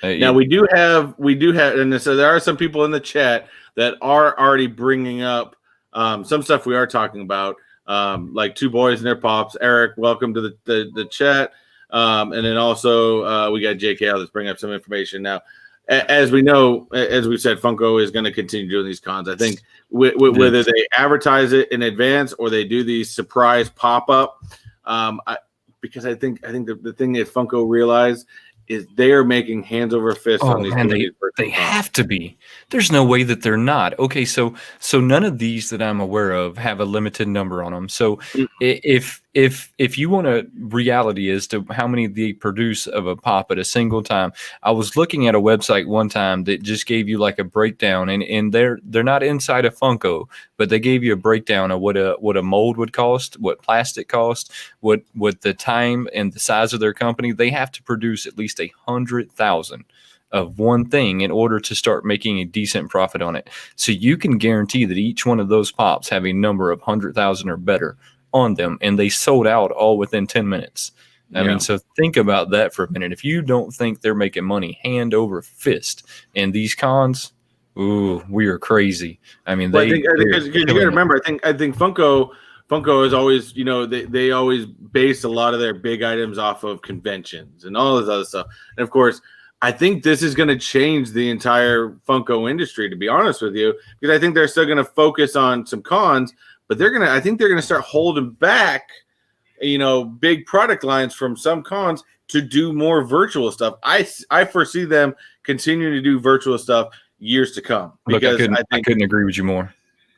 Speaker 2: Now we do have, and so there are some people in the chat that are already bringing up some stuff we are talking about, like two boys and their pops. Eric, welcome to the chat, and then also we got JKL that's bringing up some information. Now, as we know, as we said, Funko is going to continue doing these cons. I think whether they advertise it in advance or they do these surprise pop up, because I think the thing that Funko realized is they are making hands over fists on these.
Speaker 1: Man, they have to be. There's no way that they're not. Okay, so none of these that I'm aware of have a limited number on them. So if you want a reality as to how many they produce of a pop at a single time, I was looking at a website one time that just gave you like a breakdown, and they're not inside of Funko, but they gave you a breakdown of what a mold would cost, what plastic cost, what the time and the size of their company. They have to produce at least 100,000 of one thing in order to start making a decent profit on it. So you can guarantee that each one of those pops have a number of 100,000 or better on them, and they sold out all within 10 minutes. I mean, so think about that for a minute. If you don't think they're making money hand over fist in these cons, ooh, we are crazy. I mean,
Speaker 2: because you got to remember, I think Funko is always, they always base a lot of their big items off of conventions and all this other stuff. And of course, I think this is going to change the entire Funko industry, to be honest with you, because I think they're still going to focus on some cons, but I think they're going to start holding back, big product lines from some cons to do more virtual stuff. I foresee them continuing to do virtual stuff years to come, because
Speaker 1: I couldn't agree with you more.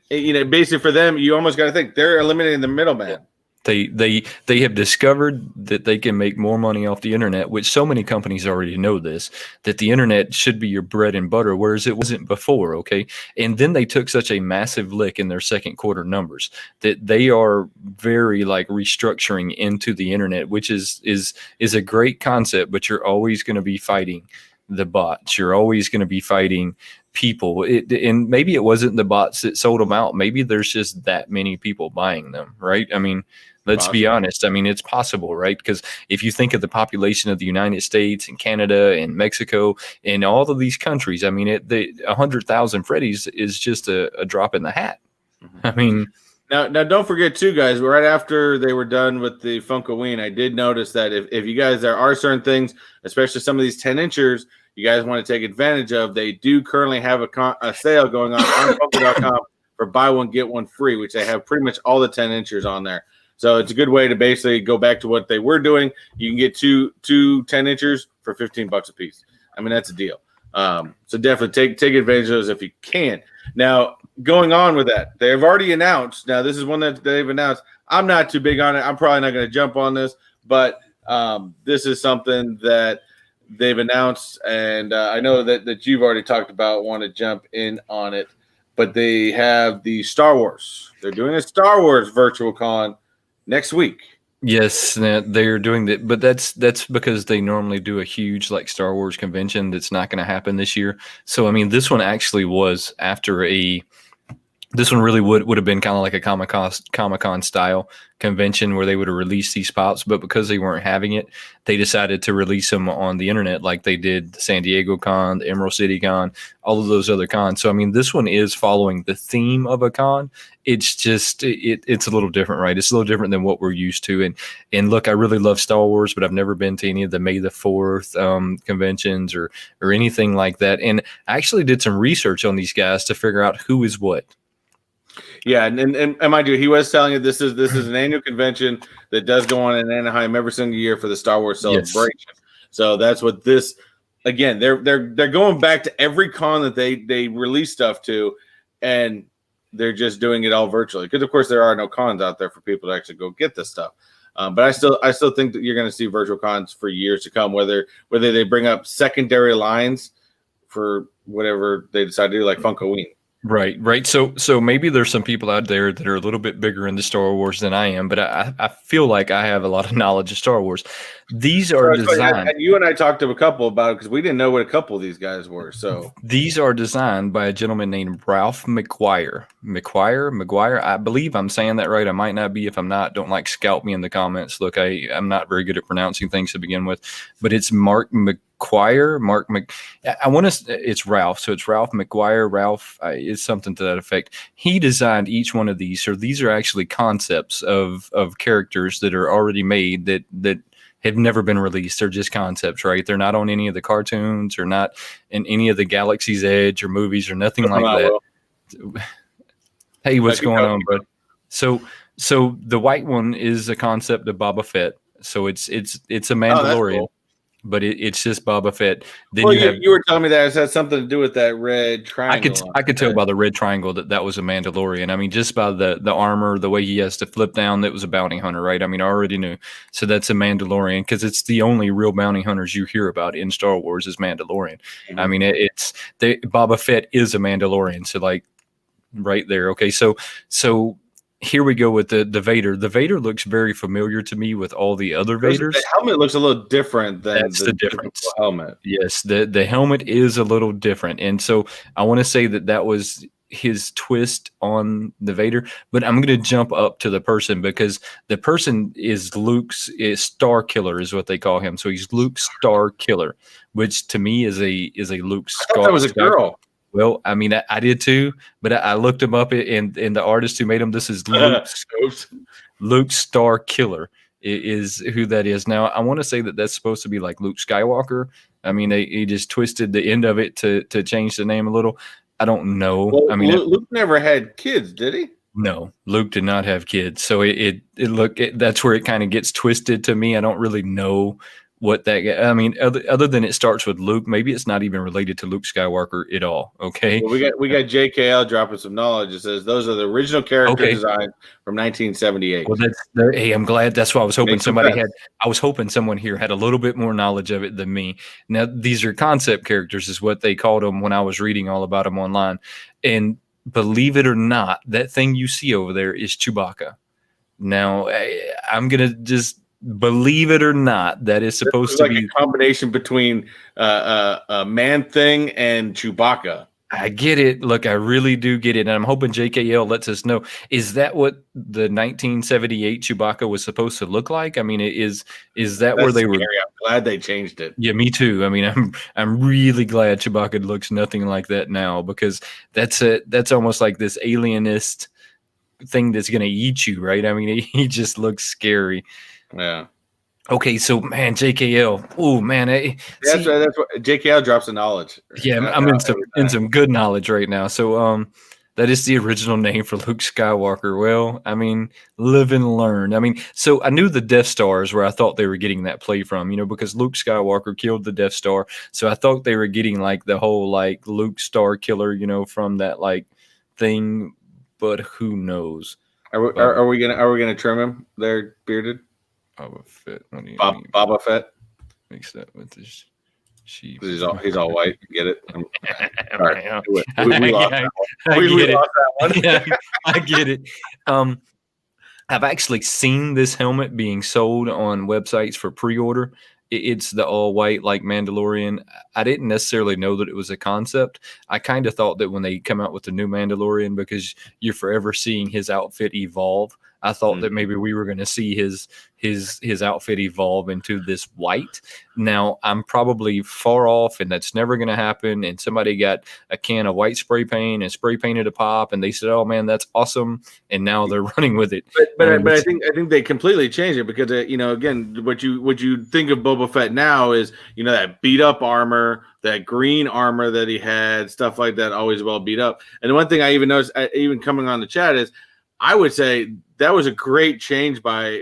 Speaker 2: Basically for them, you almost got to think they're eliminating the middleman.
Speaker 1: They have discovered that they can make more money off the internet, which so many companies already know this, that the internet should be your bread and butter, whereas it wasn't before. Okay. And then they took such a massive lick in their second quarter numbers that they are very restructuring into the internet, which is a great concept, but you're always going to be fighting the bots. You're always going to be fighting people, and maybe it wasn't the bots that sold them out. Maybe there's just that many people buying them, right? I mean, let's be honest. I mean, it's possible, right? Because if you think of the population of the United States and Canada and Mexico and all of these countries, I mean, 100,000 Freddies is just a drop in the hat. I mean,
Speaker 2: now don't forget too, guys. Right after they were done with the Funkoween, I did notice that if you guys, there are certain things, especially some of these 10-inchers, you guys want to take advantage of. They do currently have a sale going on Funko.com for buy one get one free, which they have pretty much all the 10-inchers on there. So it's a good way to basically go back to what they were doing. You can get two 10-inchers for $15 a piece. I mean, that's a deal. So definitely take advantage of those if you can. Now, going on with that, they've already announced. Now, this is one that they've announced. I'm not too big on it. I'm probably not going to jump on this, but this is something that they've announced, and I know that you've already talked about, want to jump in on it, but they have the Star Wars. They're doing a Star Wars virtual con next week.
Speaker 1: Yes, they're doing that, but that's because they normally do a huge like Star Wars convention that's not going to happen this year. So I mean, this one actually was after a this one really would have been kind of like a Comic-Con style convention where they would have released these pops, but because they weren't having it, they decided to release them on the internet like they did the San Diego Con, the Emerald City Con, all of those other cons. So I mean, this one is following the theme of a con. It's just it's a little different, right? It's a little different than what we're used to. And look, I really love Star Wars, but I've never been to any of the May the 4th conventions or anything like that. And I actually did some research on these guys to figure out who is what.
Speaker 2: Yeah, and mind you, he was telling you this is an annual convention that does go on in Anaheim every single year for the Star Wars celebration. Yes. So that's what this again. They're going back to every con that they release stuff to, and they're just doing it all virtually because of course there are no cons out there for people to actually go get this stuff. But I still think that you're going to see virtual cons for years to come. Whether they bring up secondary lines for whatever they decide to do, like Funkoween.
Speaker 1: Right. So maybe there's some people out there that are a little bit bigger into Star Wars than I am, but I feel like I have a lot of knowledge of Star Wars. These are designed.
Speaker 2: And you and I talked to a couple about it because we didn't know what a couple of these guys were. So
Speaker 1: these are designed by a gentleman named Ralph McGuire. McGuire. I believe I'm saying that right. I might not be. If I'm not, don't scalp me in the comments. Look, I'm not very good at pronouncing things to begin with, but it's Mark McGuire. I want to. It's Ralph. So it's Ralph McGuire. Ralph is something to that effect. He designed each one of these. So these are actually concepts of characters that are already made that have never been released. They're just concepts, right? They're not on any of the cartoons or not in any of the Galaxy's Edge or movies or nothing like that. Well. Hey, what's going on, bud? So the white one is a concept of Boba Fett. So it's a Mandalorian. Cool. But it's just Boba Fett. Then
Speaker 2: you were telling me that it has something to do with that red triangle.
Speaker 1: I could tell by the red triangle that was a Mandalorian. I mean, just by the armor, the way he has to flip down, that was a bounty hunter, right? I mean, I already knew. So that's a Mandalorian because it's the only real bounty hunters you hear about in Star Wars is Mandalorian. Mm-hmm. I mean, Boba Fett is a Mandalorian. So like right there. Okay, so here we go with the Vader. The Vader looks very familiar to me with all the other Vaders.
Speaker 2: The helmet looks a little different than
Speaker 1: that's the difference.
Speaker 2: Helmet.
Speaker 1: Yes, the helmet is a little different, and so I want to say that was his twist on the Vader. But I'm going to jump up to the person because the person is Luke's Star Killer is what they call him. So he's Luke's Star Killer, which to me is a Luke.
Speaker 2: I thought that was a girl.
Speaker 1: Well, I mean, I did too, but I looked him up, and the artist who made him, this is Luke Star Killer is who that is. Now, I want to say that that's supposed to be like Luke Skywalker. I mean, he just twisted the end of it to change the name a little. I don't know.
Speaker 2: Well,
Speaker 1: I mean,
Speaker 2: Luke never had kids, did he?
Speaker 1: No, Luke did not have kids. So that's where it kind of gets twisted to me. I don't really know what that, I mean, other than it starts with Luke, maybe it's not even related to Luke Skywalker at all. Okay.
Speaker 2: Well, we got JKL dropping some knowledge. It says those are the original character designs from 1978.
Speaker 1: Well, hey, I'm glad. That's why I was hoping I was hoping someone here had a little bit more knowledge of it than me. Now, these are concept characters is what they called them when I was reading all about them online. And believe it or not, that thing you see over there is Chewbacca. Now, I'm going to just, believe it or not, that is supposed to be
Speaker 2: a combination between a man thing and Chewbacca.
Speaker 1: I get it. Look, I really do get it. And I'm hoping JKL lets us know. Is that what the 1978 Chewbacca was supposed to look like? I mean, is that where they were?
Speaker 2: I'm glad they changed it.
Speaker 1: Yeah, me too. I mean, I'm really glad Chewbacca looks nothing like that now because that's almost like this alienist thing that's going to eat you, right? I mean, he just looks scary.
Speaker 2: Yeah.
Speaker 1: Okay, so man, JKL. Oh man,
Speaker 2: that's what JKL drops the knowledge.
Speaker 1: Yeah, I'm in some good knowledge right now. So that is the original name for Luke Skywalker. Well, I mean, live and learn. I mean, so I knew the Death Star is where I thought they were getting that play from, because Luke Skywalker killed the Death Star. So I thought they were getting like the whole like Luke Star Killer, from that like thing. But who knows?
Speaker 2: Are we gonna trim him there, bearded?
Speaker 1: Boba Fett. What do you
Speaker 2: mean? Boba Fett.
Speaker 1: Mix that with this sheep.
Speaker 2: He's all white. Get it? All right.
Speaker 1: We lost that one.
Speaker 2: Yeah,
Speaker 1: I get it. I've actually seen this helmet being sold on websites for pre-order. It's the all white like Mandalorian. I didn't necessarily know that it was a concept. I kind of thought that when they come out with the new Mandalorian, because you're forever seeing his outfit evolve, I thought that
Speaker 2: Mhm.
Speaker 1: maybe we were going to see his outfit evolve into this white. Now I'm probably far off, and that's never going to happen. And somebody got a can of white spray paint and spray painted a pop, and they said, "Oh man, that's awesome!" And now they're running with it.
Speaker 2: But
Speaker 1: I
Speaker 2: but I,
Speaker 1: mean,
Speaker 2: but I
Speaker 1: it's
Speaker 2: think I think they completely changed it because again what you think of Boba Fett now is that beat up armor, that green armor that he had, stuff like that, always well beat up. And the one thing I even noticed, even coming on the chat, is I would say that was a great change by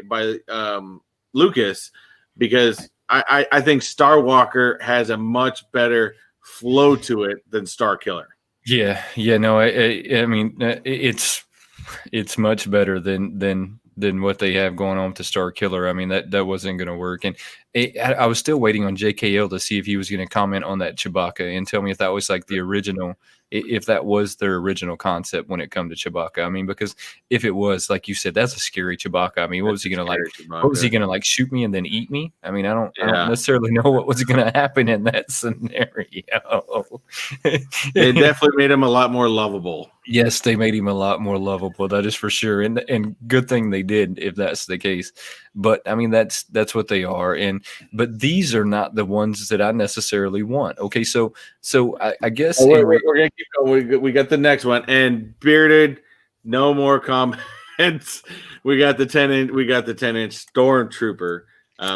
Speaker 2: Lucas, because I think Star Walker has a much better flow to it than Star Killer.
Speaker 1: yeah, no, I mean, it's much better than what they have going on with the Star Killer. I mean, that wasn't going to work, and I was still waiting on JKL to see if he was going to comment on that Chewbacca and tell me if that was like the original, if that was their original concept when it come to Chewbacca. I mean, because if it was, like you said, that's a scary Chewbacca. I mean, what was
Speaker 2: That's
Speaker 1: he
Speaker 2: a
Speaker 1: going to like?
Speaker 2: scary
Speaker 1: What was he
Speaker 2: Chewbacca.
Speaker 1: going to like? Shoot me and then eat me? I mean, I don't
Speaker 2: Yeah.
Speaker 1: necessarily know what was going to happen in that scenario.
Speaker 2: They definitely made him a lot more lovable.
Speaker 1: Yes, they made him a lot more lovable. That is for sure, and good thing they did if that's the case. But I mean, that's what they are, and but these are not the ones that I necessarily want. Okay, so I guess
Speaker 2: Oh,
Speaker 1: in
Speaker 2: we're gonna keep going. We got the next one, and bearded, no more comments. We got the 10 inch. We got the 10 inch stormtrooper,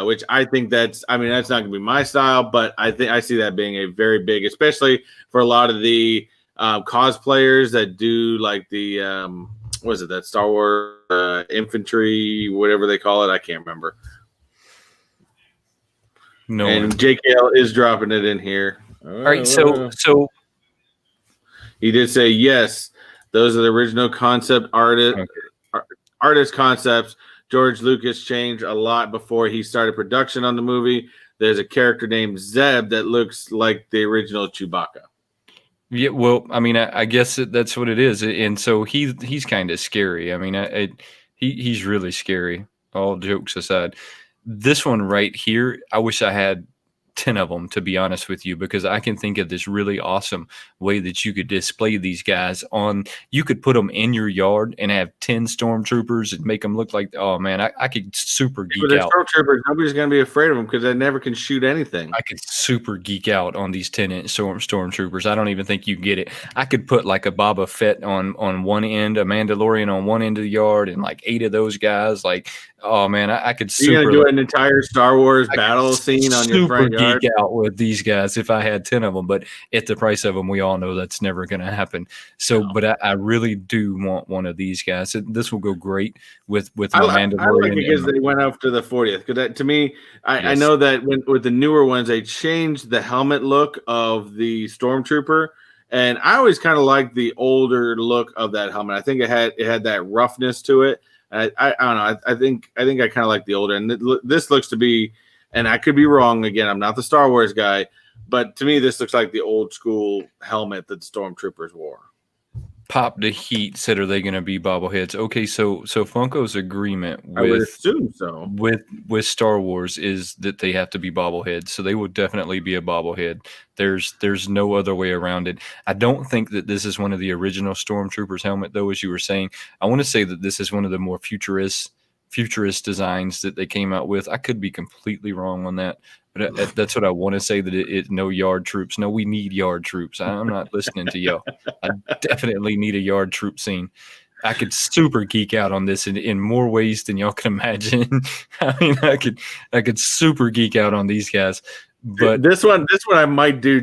Speaker 2: which I think that's not gonna be my style, but I think I see that being a very big, especially for a lot of the cosplayers that do like the what is it, that Star Wars infantry, whatever they call it. I can't remember.
Speaker 1: no
Speaker 2: And
Speaker 1: one.
Speaker 2: JKL is dropping it in here.
Speaker 1: All right, so
Speaker 2: He did say yes. Those are the original
Speaker 1: okay.
Speaker 2: artist concepts. George Lucas changed a lot before he started production on the movie. There's a character named Zeb that looks like the original Chewbacca.
Speaker 1: Yeah, well, I mean, I guess that's what it is, and so he's kind of scary. I mean, he's really scary. All jokes aside, this one right here, I wish I had 10 of them, to be honest with you, because I can think of this really awesome way that you could display these guys on. You could put them in your yard and have 10 stormtroopers and make them look like, oh man, I could super
Speaker 2: But
Speaker 1: geek
Speaker 2: they're
Speaker 1: out.
Speaker 2: stormtroopers. Nobody's going to be afraid of them because they never can shoot anything.
Speaker 1: I could super geek out on these 10-inch stormtroopers. I don't even think you get it. I could put like a Boba Fett on one end, a Mandalorian on one end of the yard, and like 8 of those guys. Like, oh man, I could
Speaker 2: You're going
Speaker 1: super
Speaker 2: to do
Speaker 1: like
Speaker 2: an entire Star Wars
Speaker 1: I
Speaker 2: battle
Speaker 1: could
Speaker 2: scene on your
Speaker 1: super
Speaker 2: front
Speaker 1: geek
Speaker 2: yard.
Speaker 1: out with these guys if I had 10 of them, but at the price of them, we all know that's never going to happen. So,
Speaker 2: No.
Speaker 1: but I really do want one of these guys. This will go great with
Speaker 2: I,
Speaker 1: my
Speaker 2: I like
Speaker 1: Mandalorian
Speaker 2: it
Speaker 1: and
Speaker 2: because
Speaker 1: my,
Speaker 2: they went up to the 40th. Because to me, I
Speaker 1: yes.
Speaker 2: know that with the newer ones, they changed the helmet look of the stormtrooper, and I always kind of liked the older look of that helmet. I think it had that roughness to it. I don't know. I think I kind of like the older. And this looks to be, and I could be wrong again. I'm not the Star Wars guy, but to me, this looks like the old school helmet that stormtroopers wore.
Speaker 1: Pop the Heat said, "Are they going to be bobbleheads?" Okay, so Funko's agreement
Speaker 2: I would assume so.
Speaker 1: with Star Wars is that they have to be bobbleheads, so they will definitely be a bobblehead. There's no other way around it. I don't think that this is one of the original Stormtroopers helmet, though, as you were saying. I want to say that this is one of the more futurist designs that they came out with. I could be completely wrong on that, but that's what I want to say. That it no yard troops. No, we need yard troops. I'm not listening to y'all. I definitely need a yard troop scene. I could super geek out on this in more ways than y'all can imagine. I mean, I could super geek out on these guys, but
Speaker 2: this one I might do.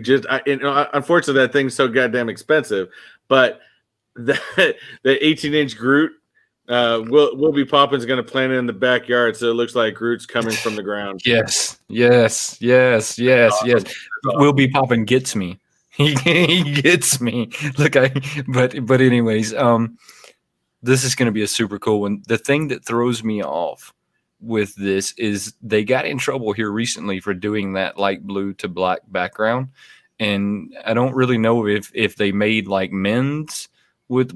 Speaker 2: Unfortunately, that thing's so goddamn expensive. But the 18-inch Groot, will be Poppins going to plant it in the backyard, so it looks like Groot's coming from the ground.
Speaker 1: yes. Will be popping gets me. He gets me. Look, but anyways, this is going to be a super cool one. The thing that throws me off with this is they got in trouble here recently for doing that light blue to black background, and I don't really know if they made like men's with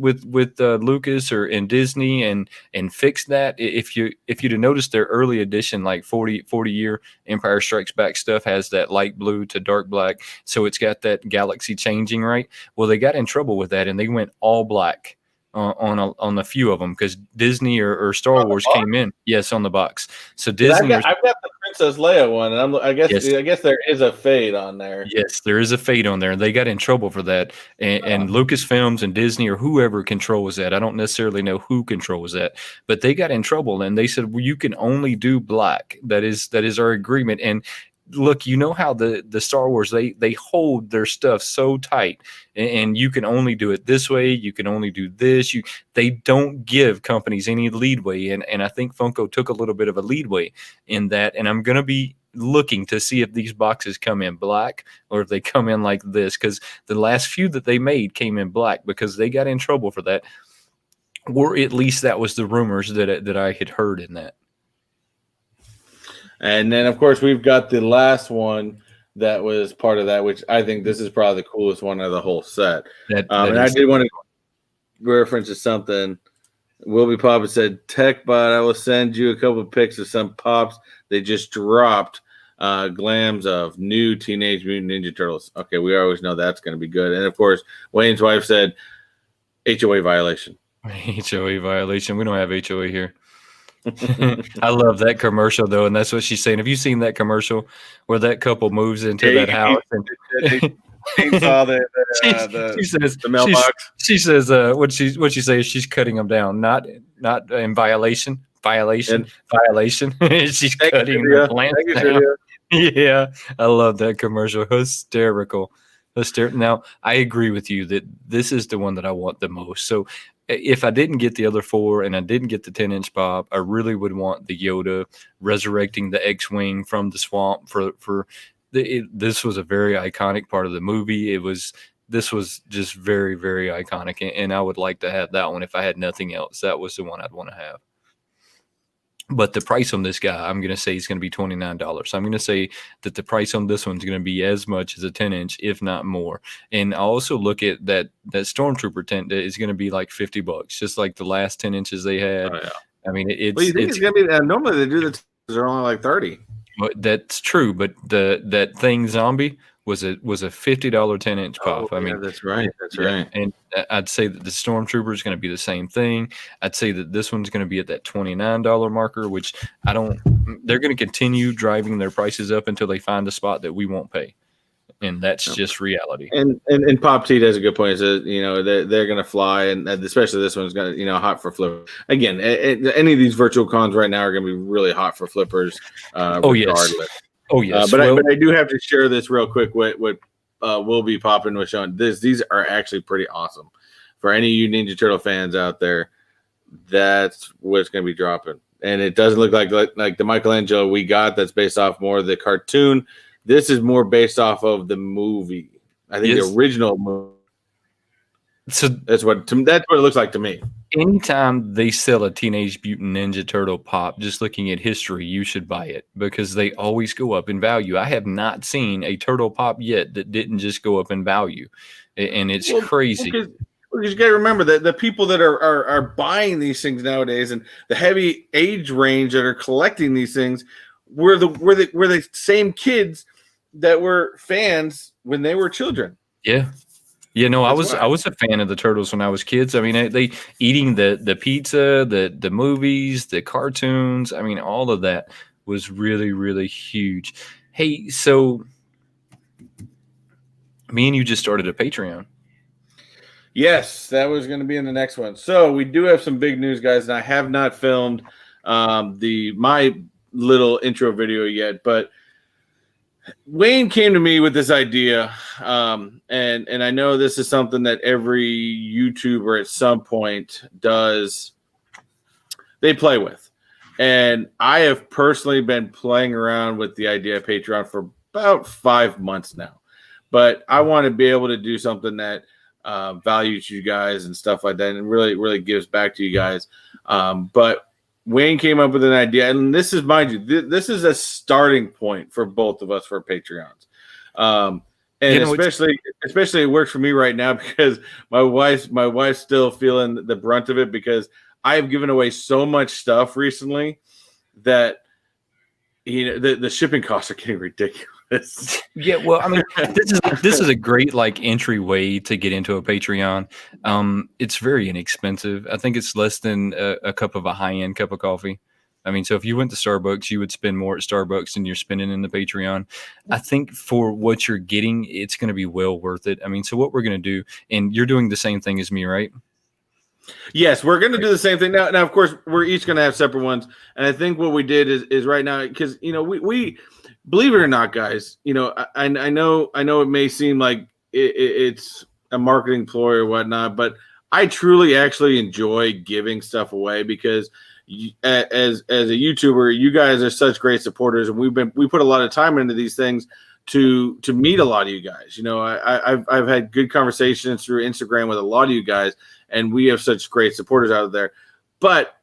Speaker 1: Lucas or in Disney and fix that. If you'd have noticed their early edition, like 40 year Empire Strikes Back stuff has that light blue to dark black, so it's got that galaxy changing, right? Well, they got in trouble with that and they went all black on a few of them because Disney or Star Wars came in. Yes, on the box. So Disney.
Speaker 2: I've got the Princess Leia one, and I guess there is a fade on there.
Speaker 1: Yes, there is a fade on there, and they got in trouble for that. And Lucasfilms and Disney or whoever controls that, I don't necessarily know who controls that, but they got in trouble, and they said, "Well, you can only do black. That is our agreement." And look, you know how the Star Wars they hold their stuff so tight, and you can only do it this way. You can only do this. They don't give companies any leadway, and I think Funko took a little bit of a leadway in that. And I'm gonna be looking to see if these boxes come in black or if they come in like this, because the last few that they made came in black because they got in trouble for that, or at least that was the rumors that I had heard in that.
Speaker 2: And then, of course, we've got the last one that was part of that, which I think this is probably the coolest one of the whole set. I did want to reference to something. Will Be Poppin said, "Techbot, I will send you a couple of pics of some pops they just dropped, glams of new Teenage Mutant Ninja Turtles." Okay, we always know that's going to be good. And, of course, Wayne's wife said, "HOA violation."
Speaker 1: HOA violation. We don't have HOA here. I love that commercial though, and that's what she's saying. Have you seen that commercial where that couple moves into that house and
Speaker 2: she saw
Speaker 1: she says
Speaker 2: the mailbox?
Speaker 1: She says what she say is she's cutting them down, not in violation. She's cutting the plants down. Yeah, I love that commercial. Hysterical. Now, I agree with you that this is the one that I want the most. So if I didn't get the other four and I didn't get the 10-inch pop, I really would want the Yoda resurrecting the X-Wing from the swamp. This was a very iconic part of the movie. This was just very, very iconic, and I would like to have that one if I had nothing else. That was the one I'd want to have. But the price on this guy, I'm going to say is going to be $29. I'm going to say that the price on this one's going to be as much as a 10-inch, if not more. And I also look at that Stormtrooper tent that is going to be like $50, just like the last 10 inches they had.
Speaker 2: Oh, yeah.
Speaker 1: I mean,
Speaker 2: you think it's going to be normally they do they're only like 30.
Speaker 1: But that's true. But that thing zombie was a $50 10-inch pop.
Speaker 2: I mean, that's right. That's right.
Speaker 1: And I'd say that the Stormtrooper is going to be the same thing. I'd say that this one's going to be at that $29 marker, which they're going to continue driving their prices up until they find a spot that we won't pay. And that's just reality.
Speaker 2: And Pop T does a good point. Says they're going to fly, and especially this one's going to hot for flip. Again, any of these virtual cons right now are going to be really hot for flippers. Regardless.
Speaker 1: Oh yes.
Speaker 2: But I do have to share this real quick. What will be popping with Sean? These are actually pretty awesome for any of you Ninja Turtle fans out there. That's what's going to be dropping, and it doesn't look like the Michelangelo we got. That's based off more of the cartoon. This is more based off of the movie. I think the original movie. So that's what it looks like to me.
Speaker 1: Anytime they sell a Teenage Mutant Ninja Turtle pop, just looking at history, you should buy it because they always go up in value. I have not seen a turtle pop yet that didn't just go up in value, and it's crazy.
Speaker 2: Because you got to remember that the people that are buying these things nowadays and the heavy age range that are collecting these things were the same kids that were fans when they were children.
Speaker 1: Yeah. I was a fan of the Turtles when I was kids. I mean, they eating the pizza, the movies, the cartoons. I mean, all of that was really, really huge. Hey, so me and you just started a Patreon.
Speaker 2: Yes, that was going to be in the next one. So we do have some big news, guys, and I have not filmed my little intro video yet, but Wayne came to me with this idea, and I know this is something that every YouTuber at some point does. They play with, and I have personally been playing around with the idea of Patreon for about 5 months now. But I want to be able to do something that values you guys and stuff like that, and really gives back to you guys. But Wayne came up with an idea, and this is, mind you, this is a starting point for both of us for Patreons. And especially it works for me right now because my wife's still feeling the brunt of it because I have given away so much stuff recently that the shipping costs are getting ridiculous.
Speaker 1: Yeah, well, I mean, this is a great like entry way to get into a Patreon. It's very inexpensive. I think it's less than a cup of a high-end cup of coffee. I mean, so if you went to Starbucks, you would spend more at Starbucks than you're spending in the Patreon. I think for what you're getting, it's going to be well worth it. I mean, so what we're going to do, and you're doing the same thing as me, right?
Speaker 2: Yes, we're going to do the same thing now. Now, of course, we're each going to have separate ones, and I think what we did is right now because we believe it or not, guys. I know it may seem like it's a marketing ploy or whatnot, but I truly actually enjoy giving stuff away because as a YouTuber, you guys are such great supporters, and we put a lot of time into these things to meet a lot of you guys. I've had good conversations through Instagram with a lot of you guys, and we have such great supporters out there. But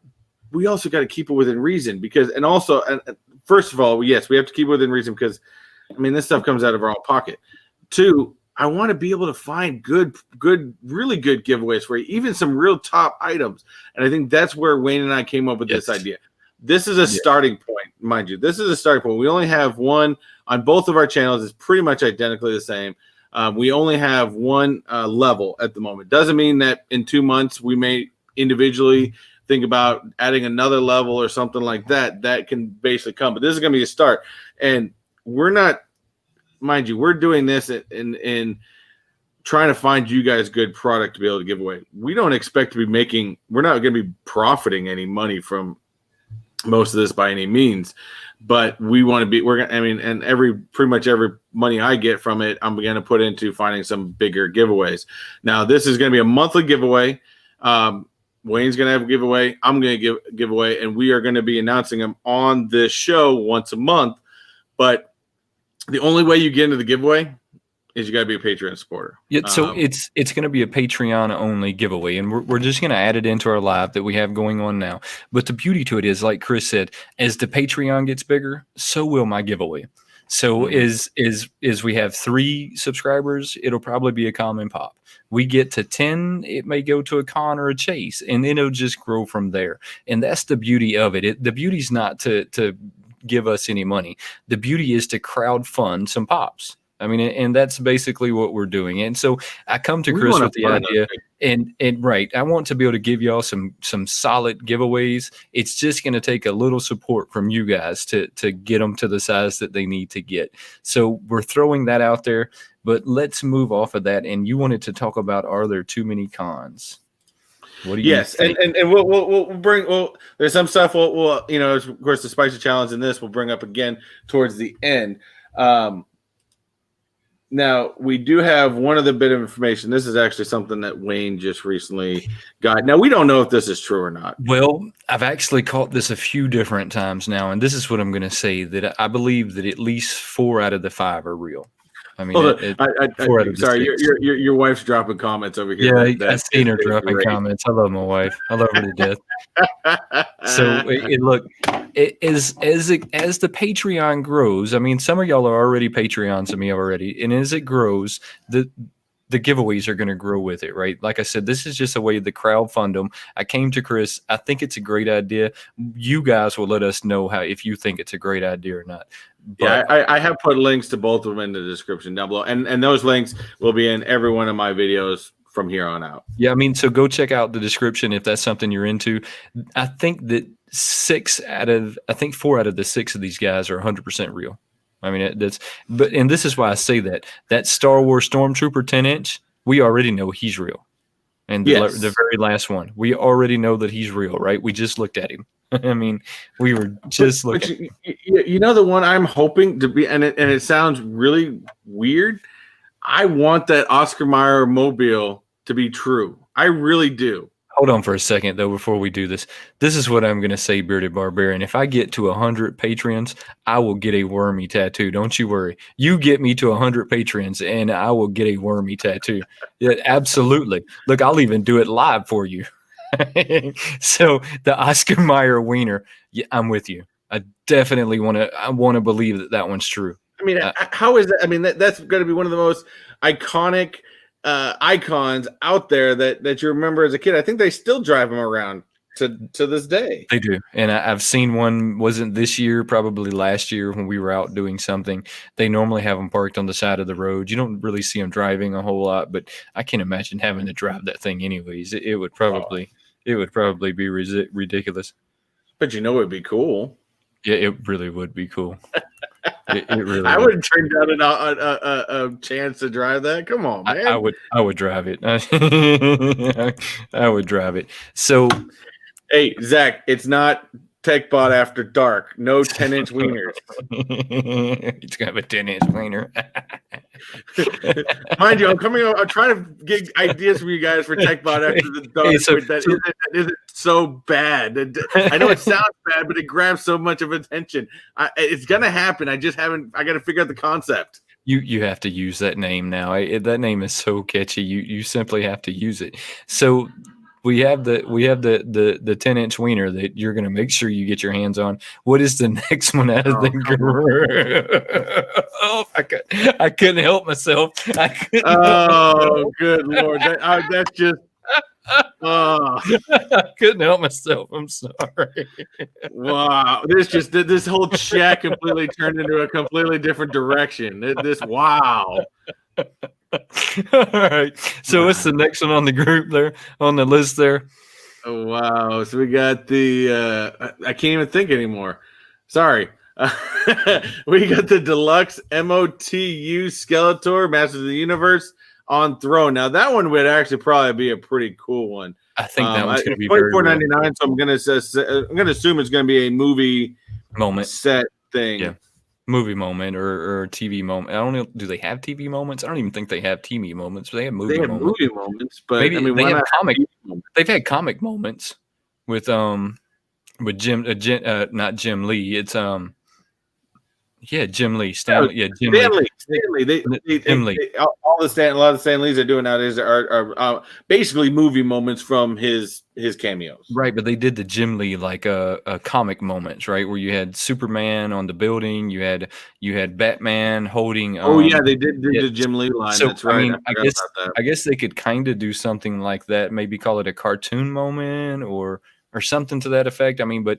Speaker 2: we also got to keep it within reason and first of all, yes, we have to keep it within reason because I mean this stuff comes out of our own pocket. Two, I want to be able to find really good giveaways for you, even some real top items. And I think that's where Wayne and I came up with this idea. This is a starting point, mind you. This is a starting point. We only have one on both of our channels. It's pretty much identically the same. We only have one level at the moment. Doesn't mean that in 2 months we may individually think about adding another level or something like that. That can basically come. But this is going to be a start. And we're not, mind you, we're doing this in trying to find you guys good product to be able to give away. We don't expect to be we're not going to be profiting any money from most of this by any means, but we want to be, and pretty much every money I get from it, I'm going to put into finding some bigger giveaways. Now, this is going to be a monthly giveaway. Wayne's going to have a giveaway. I'm going to give away, and we are going to be announcing them on this show once a month. But the only way you get into the giveaway is you got to be a Patreon supporter.
Speaker 1: Yeah, so it's going to be a Patreon only giveaway, and we're just going to add it into our live that we have going on now. But the beauty to it is, like Chris said, as the Patreon gets bigger, so will my giveaway. So is we have 3 subscribers, it'll probably be a common pop. We get to 10, it may go to a con or a chase, and then it'll just grow from there. And that's the beauty of it. The beauty's not to give us any money. The beauty is to crowd fund some pops. I mean, and that's basically what we're doing. And so I come to Chris with the idea, and right, I want to be able to give y'all some solid giveaways. It's just going to take a little support from you guys to get them to the size that they need to get. So we're throwing that out there, but let's move off of that. And you wanted to talk about, are there too many cons? What do you think?
Speaker 2: And we'll bring, there's some stuff we'll of course the spicy challenge in this we'll bring up again towards the end. Now, we do have one other bit of information. This is actually something that Wayne just recently got. Now, we don't know if this is true or not.
Speaker 1: Well, I've actually caught this a few different times now, and this is what I'm going to say, that I believe that at least 4 out of the 5 are real. I mean,
Speaker 2: sorry, your wife's dropping comments over here.
Speaker 1: Yeah, I've seen her dropping comments. I love my wife. I love her to death. So look, as the Patreon grows, I mean, some of y'all are already Patreons of me already, and as it grows, the giveaways are going to grow with it, right? Like I said, this is just a way to crowdfund them. I came to Chris. I think it's a great idea. You guys will let us know if you think it's a great idea or not. But,
Speaker 2: yeah, I have put links to both of them in the description down below, and those links will be in every one of my videos from here on out.
Speaker 1: Yeah, I mean, so go check out the description if that's something you're into. I think that 4 out of the 6 of these guys are 100% real. I mean, and this is why I say that Star Wars Stormtrooper 10-inch, we already know he's real. And the very last one, we already know that he's real, right? We just looked at him. I mean, we were just looking.
Speaker 2: The one I'm hoping to be, and it sounds really weird. I want that Oscar Mayer mobile to be true. I really do.
Speaker 1: Hold on for a second, though, before we do this. This is what I'm going to say, Bearded Barbarian. If I get to 100 Patreons, I will get a wormy tattoo. Don't you worry. You get me to 100 Patreons, and I will get a wormy tattoo. Yeah, absolutely. Look, I'll even do it live for you. So the Oscar Mayer wiener, yeah, I'm with you. I definitely want to believe that one's true.
Speaker 2: I mean, how is that? I mean, that's going to be one of the most iconic icons out there that you remember as a kid. I think they still drive them around to this day.
Speaker 1: They do. And I've seen one, wasn't this year, probably last year when we were out doing something. They normally have them parked on the side of the road. You don't really see them driving a whole lot, but I can't imagine having to drive that thing anyways. It would probably be ridiculous.
Speaker 2: But you know, it'd be cool.
Speaker 1: Yeah, it really would be cool. It really
Speaker 2: I wouldn't turn down a chance to drive that. Come on, man.
Speaker 1: I would drive it. I would drive it. So,
Speaker 2: hey, Zach, it's not Techbot After Dark. No 10-inch wieners.
Speaker 1: It's gonna have a 10-inch wiener.
Speaker 2: Mind you, I'm trying to get ideas from you guys for Techbot After the Dark.
Speaker 1: Hey, so,
Speaker 2: that isn't so bad. I know it sounds bad, but it grabs so much of attention. It's gonna happen. I just haven't. I got to figure out the concept.
Speaker 1: You have to use that name now. That name is so catchy. You simply have to use it. So we have the 10-inch wiener that you're going to make sure you get your hands on. What is the next one out of the group? Oh, I couldn't help myself.
Speaker 2: Good Lord. That's just.
Speaker 1: I couldn't help myself. I'm sorry.
Speaker 2: Wow. This whole chat completely turned into a completely different direction. Wow.
Speaker 1: All right. So what's the next one on the group there, on the list there?
Speaker 2: Oh, wow. So we got I can't even think anymore. Sorry. We got the deluxe MOTU Skeletor, Masters of the Universe on throne. Now that one would actually probably be a pretty cool one.
Speaker 1: I think that one's going to be
Speaker 2: $24.99. So I'm going to assume it's going to be a movie
Speaker 1: moment
Speaker 2: set thing.
Speaker 1: Yeah. Movie moment or TV moment. I don't know. Do they have TV moments? I don't even think they have TV moments. But they have movie moments.
Speaker 2: But
Speaker 1: maybe
Speaker 2: I mean,
Speaker 1: they have comic. They've had comic moments with Jim, not Jim Lee. It's Jim Lee. Stanley. Yeah, Jim Lee.
Speaker 2: A lot of Stan Lees are doing nowadays are basically movie moments from his cameos.
Speaker 1: Right, but they did the Jim Lee like a comic moments, right, where you had Superman on the building, you had Batman holding.
Speaker 2: They did the Jim Lee line.
Speaker 1: So,
Speaker 2: that's right.
Speaker 1: I guess they could kind of do something like that. Maybe call it a cartoon moment or something to that effect. I mean, but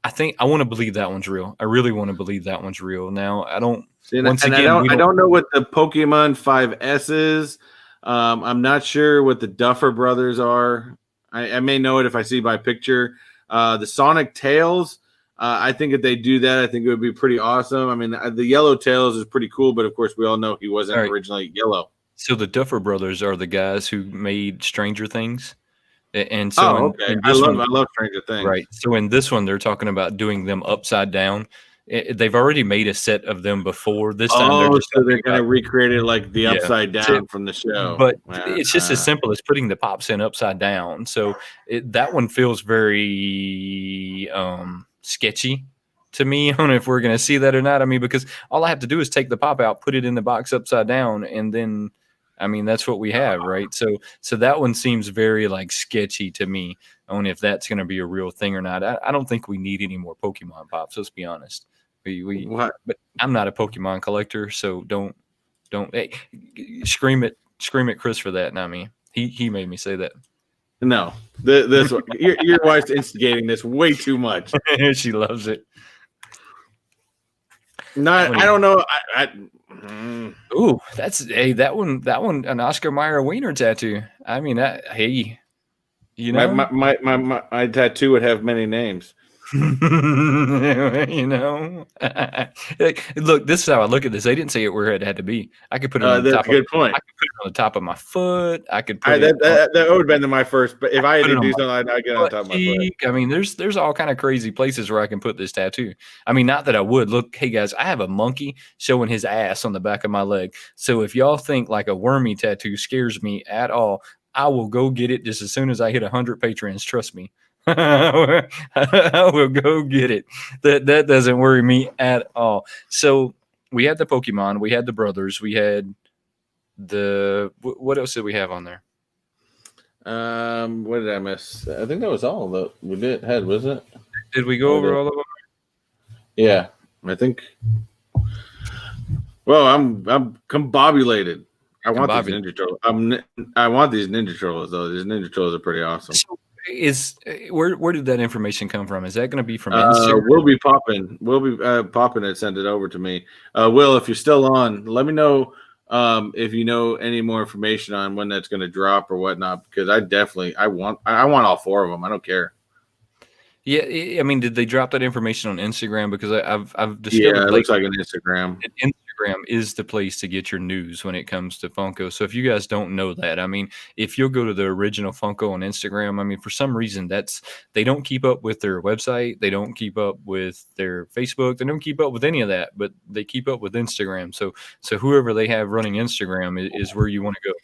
Speaker 1: I want to believe that one's real. I really want to believe that one's real. Now I don't.
Speaker 2: I don't know what the Pokemon 5S is. I'm not sure what the Duffer Brothers are. I may know it if I see by picture. The Sonic Tails. I think if they do that, I think it would be pretty awesome. I mean, the Yellow Tails is pretty cool, but of course we all know he wasn't originally yellow.
Speaker 1: So the Duffer Brothers are the guys who made Stranger Things. And so
Speaker 2: okay. I love Stranger Things.
Speaker 1: Right. So in this one, they're talking about doing them upside down. They've already made a set of them before. This time
Speaker 2: they're going to recreate it like the upside down from the show.
Speaker 1: But it's just as simple as putting the pops in upside down. So that one feels very sketchy to me on if we're going to see that or not. I mean, because all I have to do is take the pop out, put it in the box upside down, and then I mean, that's what we have, right? So that one seems very like sketchy to me on if that's going to be a real thing or not. I don't think we need any more Pokemon pops. Let's be honest. But I'm not a Pokemon collector, so don't. Hey, scream at Chris for that, not me. He made me say that.
Speaker 2: No, this your wife's instigating this way too much.
Speaker 1: She loves it.
Speaker 2: I don't know.
Speaker 1: Ooh, that one, an Oscar Mayer wiener tattoo. I mean, you know,
Speaker 2: my tattoo would have many names.
Speaker 1: You know, look, this is how I look at this. They didn't say it where it had to be. I could put it on the top.
Speaker 2: That's a good point.
Speaker 1: I could put it on the top of my foot. I could put
Speaker 2: that would have been my first. But if I had to do something, I'd get on top of my foot.
Speaker 1: I mean, there's all kind of crazy places where I can put this tattoo. I mean, not that I would. Look, hey guys, I have a monkey showing his ass on the back of my leg. So if y'all think like a wormy tattoo scares me at all, I will go get it just as soon as I hit 100 patrons. Trust me. I will go get it. That doesn't worry me at all. So we had the Pokemon, we had the brothers, we had what else did we have on there?
Speaker 2: What did I miss? I think that was all that we had, wasn't it?
Speaker 1: Did we go over all of them?
Speaker 2: Yeah, I think. Well, I'm combobulated. I want these
Speaker 1: Combobulated.
Speaker 2: Ninja Turtles. I want these Ninja Turtles though. These Ninja Turtles are pretty awesome.
Speaker 1: So is where did that information come from? Is that going to be from Instagram?
Speaker 2: We'll be popping. We'll be popping it. Send it over to me. Will, if you're still on, let me know if you know any more information on when that's going to drop or whatnot. Because I want all 4 of them. I don't care.
Speaker 1: Yeah, I mean, did they drop that information on Instagram? Because I've
Speaker 2: Yeah,
Speaker 1: discovered
Speaker 2: it looks like an Instagram.
Speaker 1: that Instagram is the place to get your news when it comes to Funko. So if you guys don't know that, I mean, if you'll go to the original Funko on Instagram, I mean, for some reason they don't keep up with their website, they don't keep up with their Facebook, they don't keep up with any of that, but they keep up with Instagram. So whoever they have running Instagram is where you want to go.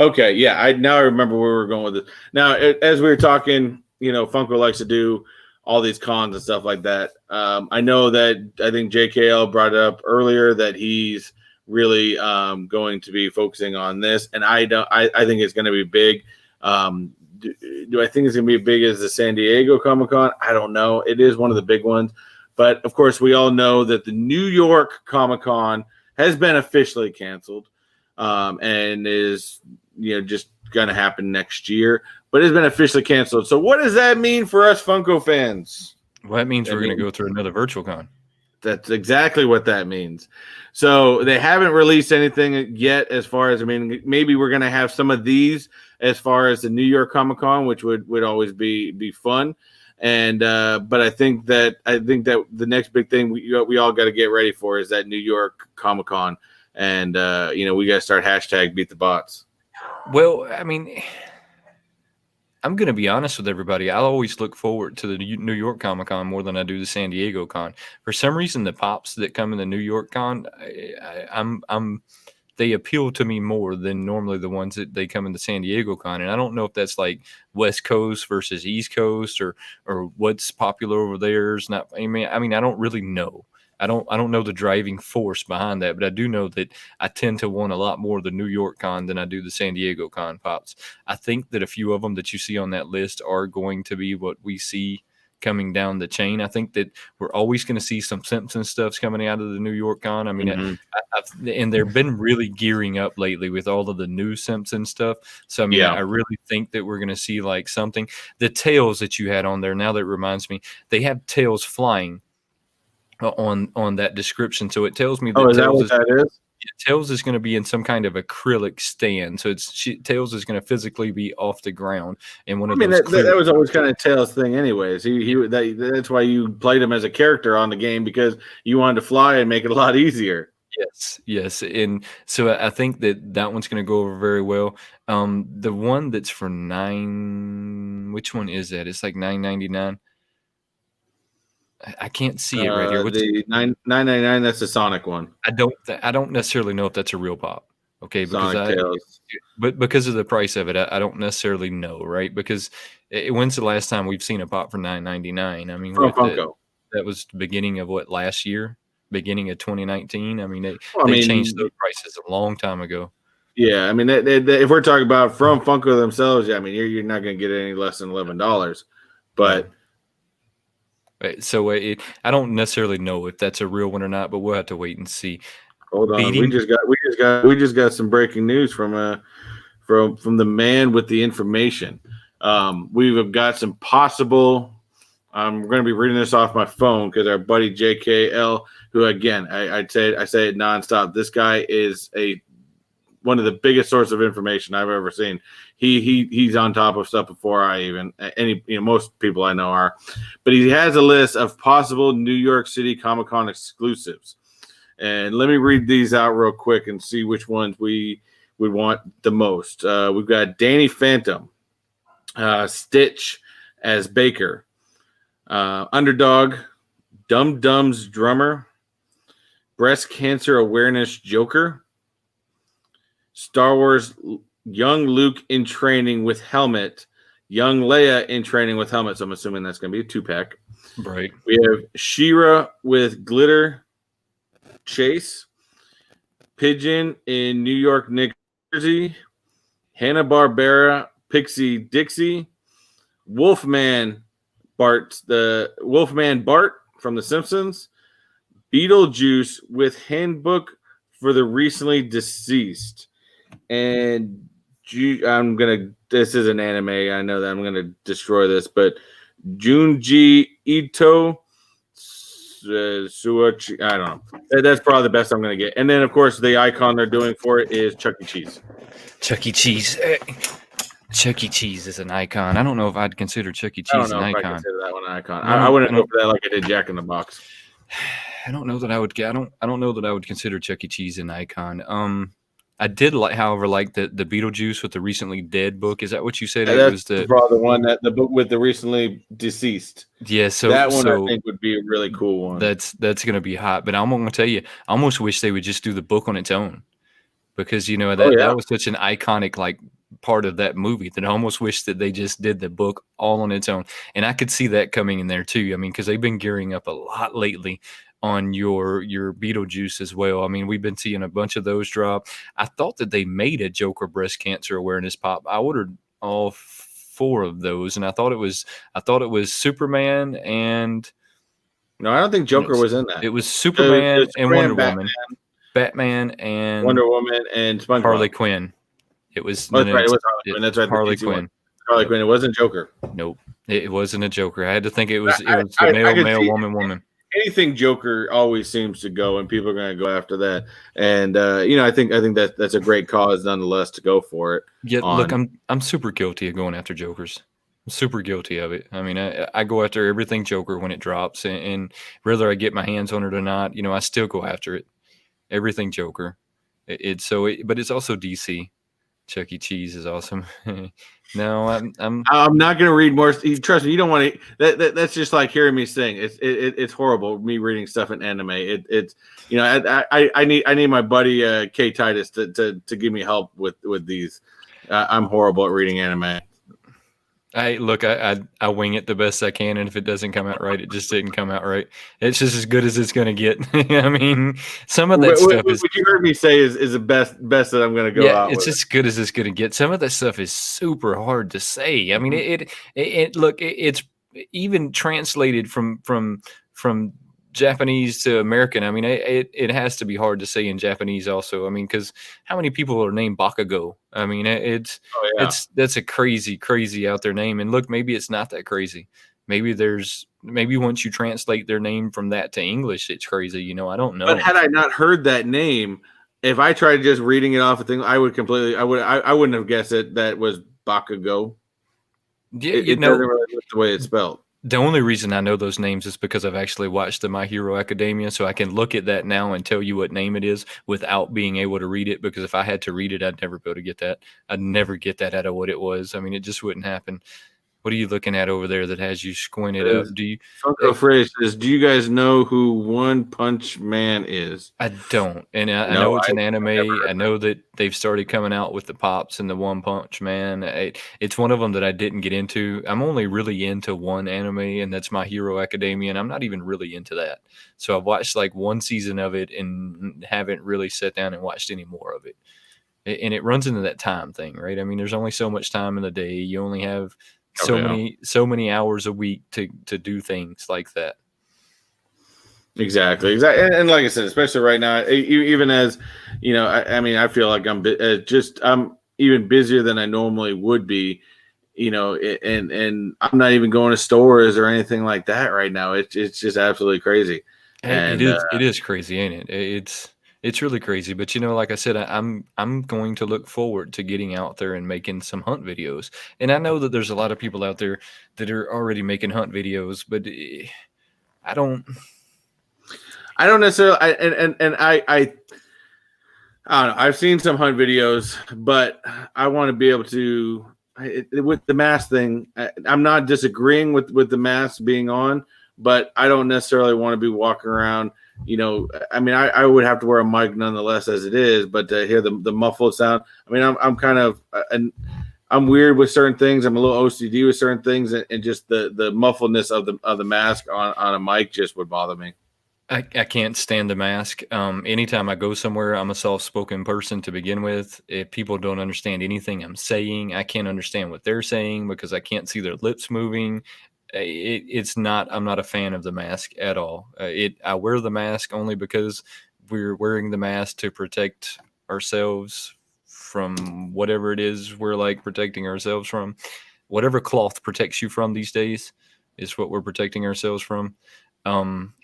Speaker 2: Okay, yeah, I remember where we were going with this. Now, as we were talking, Funko likes to do all these cons and stuff like that. I know that I think JKL brought it up earlier that he's really going to be focusing on this, and I think it's going to be big. Do I think it's going to be as big as the San Diego Comic-Con? I don't know. It is one of the big ones, but of course, we all know that the New York Comic-Con has been officially canceled, and is just going to happen next year. But it's been officially canceled. So what does that mean for us Funko fans?
Speaker 1: Well, that means we're going to go through another virtual con.
Speaker 2: That's exactly what that means. So they haven't released anything yet as far as, I mean, maybe we're going to have some of these as far as the New York Comic Con, which would always be fun. And but I think that the next big thing we all got to get ready for is that New York Comic Con. And, we got to start hashtag beat the bots.
Speaker 1: Well, I mean, I'm going to be honest with everybody. I'll always look forward to the New York Comic Con more than I do the San Diego Con. For some reason, the pops that come in the New York Con, they appeal to me more than normally the ones that they come in the San Diego Con. And I don't know if that's like West Coast versus East Coast or what's popular over there is not. I mean, I don't really know. I don't know the driving force behind that, but I do know that I tend to want a lot more of the New York Con than I do the San Diego Con pops. I think that a few of them that you see on that list are going to be what we see coming down the chain. I think that we're always going to see some Simpsons stuffs coming out of the New York Con. I mean, and they've been really gearing up lately with all of the new Simpsons stuff. So, I mean, I really think that we're going to see like something. The tails that you had on there, now that reminds me, they have tails flying on that description, so it tells me that
Speaker 2: is that what that is?
Speaker 1: Tails is going to be in some kind of acrylic stand, so Tails is going to physically be off the ground. And
Speaker 2: that was always kind of Tails' thing, anyways. That's why you played him as a character on the game, because you wanted to fly and make it a lot easier.
Speaker 1: Yes, and so I think that one's going to go over very well. The one that's for which one is that? It's like $9.99. I can't see it right here. What's
Speaker 2: the $9.99? That's the Sonic one.
Speaker 1: I don't necessarily know if that's a real pop. Okay, because of the price of it, I don't necessarily know, right? Because when's the last time we've seen a pop for $9.99? I mean,
Speaker 2: Funko.
Speaker 1: That was the beginning of last year, beginning of 2019. I mean, they changed those prices a long time ago.
Speaker 2: Yeah, I mean, if we're talking about from Funko themselves, I mean, you're not going to get any less than $11, but.
Speaker 1: Right. So I don't necessarily know if that's a real one or not, but we'll have to wait and see.
Speaker 2: Hold on, we just got some breaking news from the man with the information. We've got some possible. I'm going to be reading this off my phone because our buddy JKL, who again I say it nonstop. This guy is one of the biggest sources of information I've ever seen. He's on top of stuff before I even most people I know are, but he has a list of possible New York City Comic-Con exclusives, and let me read these out real quick and see which ones we would want the most. We've got Danny Phantom, Stitch as Baker, Underdog, Dum Dum's drummer, Breast Cancer Awareness Joker, Star Wars Young Luke in training with helmet, Young Leia in training with helmet. So I'm assuming that's going to be a 2-pack.
Speaker 1: Right.
Speaker 2: We have She-Ra with glitter chase, Pigeon in New York, New Jersey, Hanna-Barbera Pixie Dixie, Wolfman Bart from The Simpsons, Beetlejuice with handbook for the recently deceased. And this is an anime. I know that I'm gonna destroy this, but Junji Ito, Suachi, I don't know. That's probably the best I'm gonna get. And then, of course, the icon they're doing for it is Chuck E. Cheese.
Speaker 1: Chuck E. Cheese. Chuck E. Cheese is an icon. I don't know if I'd consider Chuck E.
Speaker 2: I don't
Speaker 1: Cheese
Speaker 2: know
Speaker 1: an
Speaker 2: if I
Speaker 1: icon.
Speaker 2: consider that one an icon. I wouldn't go for that like I did Jack in the Box.
Speaker 1: I don't know that I would. I don't know that I would consider Chuck E. Cheese an icon. I did however, like the Beetlejuice with the recently dead book. Is that what you said?
Speaker 2: That's
Speaker 1: It was the
Speaker 2: one that the book with the recently deceased.
Speaker 1: Yeah, so
Speaker 2: that one I think would be a really cool one.
Speaker 1: That's gonna be hot. But I'm gonna tell you, I almost wish they would just do the book on its own, because that was such an iconic like part of that movie that I almost wish that they just did the book all on its own. And I could see that coming in there too. I mean, because they've been gearing up a lot lately on your Beetlejuice as well. I mean, we've been seeing a bunch of those drop. I thought that they made a Joker breast cancer awareness pop. I ordered all 4 of those, and I thought it was Superman and
Speaker 2: no, I don't think Joker was in that.
Speaker 1: It was Superman and Wonder Woman, Batman and
Speaker 2: Wonder Woman and SpongeBob.
Speaker 1: Harley Quinn. It was.
Speaker 2: Oh, that's right. It was Harley Quinn. That's right.
Speaker 1: Harley Quinn.
Speaker 2: Harley Quinn. It wasn't Joker.
Speaker 1: Nope. It wasn't a Joker. I had to think it was the male, woman.
Speaker 2: Anything Joker always seems to go, and people are going to go after that. And I think that's a great cause nonetheless to go for it.
Speaker 1: Yeah, look, I'm super guilty of going after Jokers. I'm super guilty of it. I mean, I go after everything Joker when it drops, and whether I get my hands on it or not, I still go after it. Everything Joker. But it's also DC. Chuck E. Cheese is awesome. No, I'm
Speaker 2: not going to read more. Trust me, you don't want to. That's just like hearing me sing. It's horrible. Me reading stuff in anime. I need my buddy K Titus to give me help with these. I'm horrible at reading anime.
Speaker 1: I wing it the best I can, and if it doesn't come out right, it just didn't come out right. It's just as good as it's going to get. I mean, some of that stuff is.
Speaker 2: What you heard me say is the best that I'm going to go out.
Speaker 1: Yeah, it's as good as it's going to get. Some of that stuff is super hard to say. I mean, it's even translated from Japanese to American. I mean, it has to be hard to say in Japanese also. I mean, because how many people are named Bakugo? I mean, that's a crazy out there name. And look, maybe it's not that crazy. Maybe once you translate their name from that to English, it's crazy. I don't know.
Speaker 2: But had I not heard that name, if I tried just reading it off a thing, I wouldn't have guessed it. That was Bakugo.
Speaker 1: Yeah,
Speaker 2: it doesn't really look the way it's spelled.
Speaker 1: The only reason I know those names is because I've actually watched the My Hero Academia, so I can look at that now and tell you what name it is without being able to read it, because if I had to read it, I'd never be able to get that. I'd never get that out of what it was. I mean, it just wouldn't happen. What are you looking at over there that has you squinted up?
Speaker 2: Funko phrase says, do you guys know who One Punch Man is?
Speaker 1: I don't. And I know it's an anime. I know that they've started coming out with the Pops and the One Punch Man. It's one of them that I didn't get into. I'm only really into one anime, and that's My Hero Academia, and I'm not even really into that. So I've watched like one season of it and haven't really sat down and watched any more of it. And it runs into that time thing, right? I mean, there's only so much time in the day. You only have so many hours a week to do things like that.
Speaker 2: Exactly. And like I said, especially right now, even as I feel like I'm even busier than I normally would be, and I'm not even going to stores or anything like that right now. It's just absolutely crazy. And
Speaker 1: it is crazy, ain't it? It's really crazy, but like I said, I'm going to look forward to getting out there and making some hunt videos. And I know that there's a lot of people out there that are already making hunt videos, but I don't necessarily. I don't know. I've seen some hunt videos, but I want to be able to with the mask thing. I'm not disagreeing with the mask being on, but I don't necessarily want to be walking around. I would have to wear a mic nonetheless as it is, but to hear the muffled sound, I'm kind of, I'm weird with certain things. I'm a little OCD with certain things, and just the muffledness of the mask on a mic just would bother me. I can't stand the mask. Anytime I go somewhere, I'm a soft-spoken person to begin with. If people don't understand anything I'm saying, I can't understand what they're saying because I can't see their lips moving. it's not. I'm not a fan of the mask at all. I wear the mask only because we're wearing the mask to protect ourselves from whatever it is we're like protecting ourselves from. Whatever cloth protects you from these days is what we're protecting ourselves from. Um,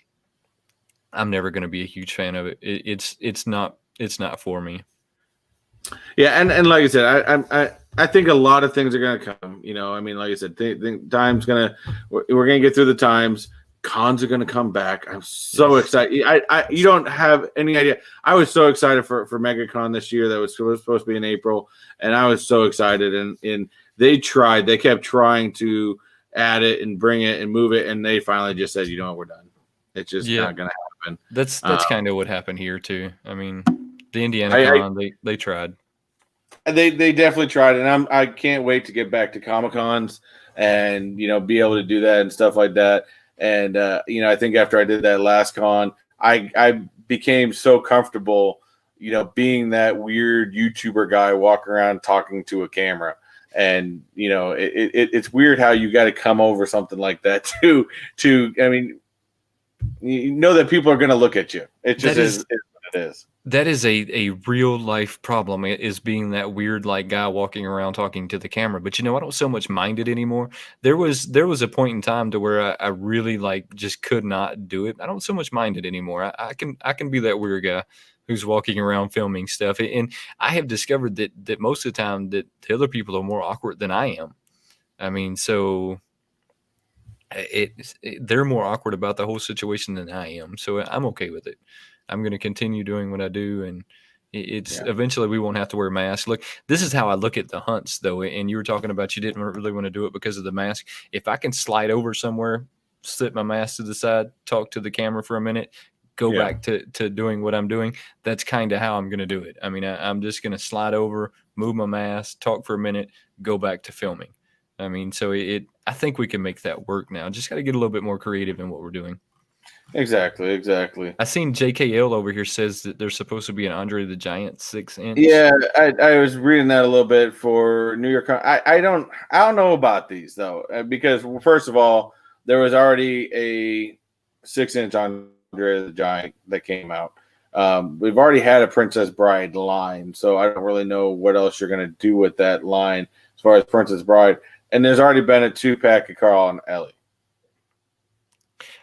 Speaker 1: I'm never going to be a huge fan of it. It's not for me.
Speaker 2: Yeah, and like I said, I think a lot of things are going to come. I mean, like I said, time's gonna we're going to get through the times. Cons are going to come back. I'm so excited. You don't have any idea. I was so excited for MegaCon this year. That was supposed to be in April, and I was so excited. And they tried. They kept trying to add it and bring it and move it, and they finally just said, we're done. It's just not going to happen.
Speaker 1: That's kind of what happened here too. I mean, the Indiana Con, they tried.
Speaker 2: They definitely tried, and I can't wait to get back to Comic-Cons and be able to do that and stuff like that. And I think after I did that last con, I became so comfortable, being that weird YouTuber guy walking around talking to a camera. And it's weird how you got to come over something like that to I mean, that people are going to look at you. It just is what it is.
Speaker 1: That is a real life problem, is being that weird like guy walking around talking to the camera. But I don't so much mind it anymore. There was a point in time to where I really just could not do it. I don't so much mind it anymore. I can be that weird guy who's walking around filming stuff. And I have discovered that most of the time that the other people are more awkward than I am. I mean, so they're more awkward about the whole situation than I am. So I'm okay with it. I'm going to continue doing what I do, and eventually we won't have to wear masks. Look, this is how I look at the hunts, though. And you were talking about you didn't really want to do it because of the mask. If I can slide over somewhere, slip my mask to the side, talk to the camera for a minute, go back to doing what I'm doing, that's kind of how I'm going to do it. I mean, I'm just going to slide over, move my mask, talk for a minute, go back to filming. I mean, so I think we can make that work now. Just got to get a little bit more creative in what we're doing.
Speaker 2: Exactly.
Speaker 1: I seen JKL over here says that there's supposed to be an Andre the Giant 6-inch.
Speaker 2: Yeah, I was reading that a little bit for New York. I don't know about these though, because first of all, there was already a 6-inch Andre the Giant that came out. We've already had a Princess Bride line, so I don't really know what else you're going to do with that line as far as Princess Bride. And there's already been a 2-pack of Carl and Ellie.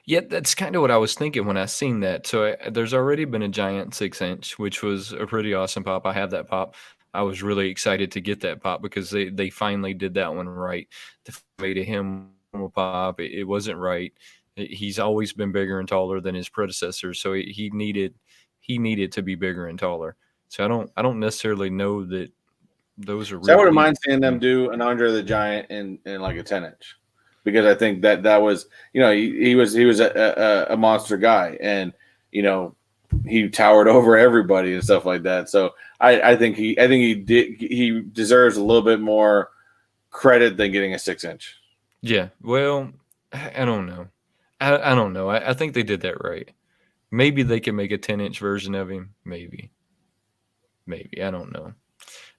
Speaker 1: Yeah, that's kind of what I was thinking when I seen that. So there's already been a giant 6-inch, which was a pretty awesome pop. I have that pop. I was really excited to get that pop because they finally did that one right. The way to him pop, it wasn't right. He's always been bigger and taller than his predecessors, so he needed to be bigger and taller. So I don't necessarily know that those are.
Speaker 2: So I wouldn't mind seeing them do an Andre the Giant in like a 10-inch. Because I think that was, he was a monster guy, and he towered over everybody and stuff like that. So I think he deserves a little bit more credit than getting a 6-inch.
Speaker 1: Yeah, well, I don't know. I don't know. I think they did that right. Maybe they can make a 10-inch version of him. Maybe. I don't know.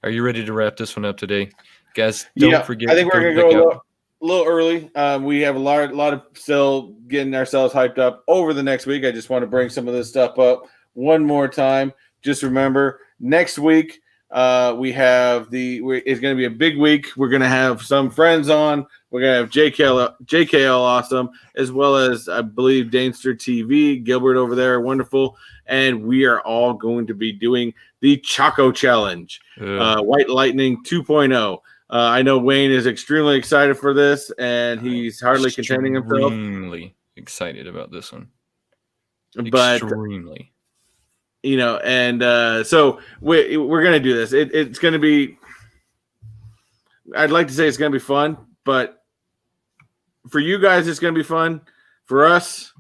Speaker 1: Are you ready to wrap this one up today, guys? Don't forget.
Speaker 2: I think we're gonna go a little early. We have a lot of still getting ourselves hyped up over the next week. I just want to bring some of this stuff up one more time. Just remember, next week we have it's going to be a big week. We're going to have some friends on. We're going to have JKL Awesome, as well as I believe Danester TV, Gilbert over there, wonderful, and we are all going to be doing the Choco Challenge, White Lightning 2.0. I know Wayne is extremely excited for this, and he's hardly containing himself.
Speaker 1: Extremely excited about this one.
Speaker 2: But,
Speaker 1: extremely.
Speaker 2: So we're going to do this. It's going to be – I'd like to say it's going to be fun, but for you guys it's going to be fun. For us,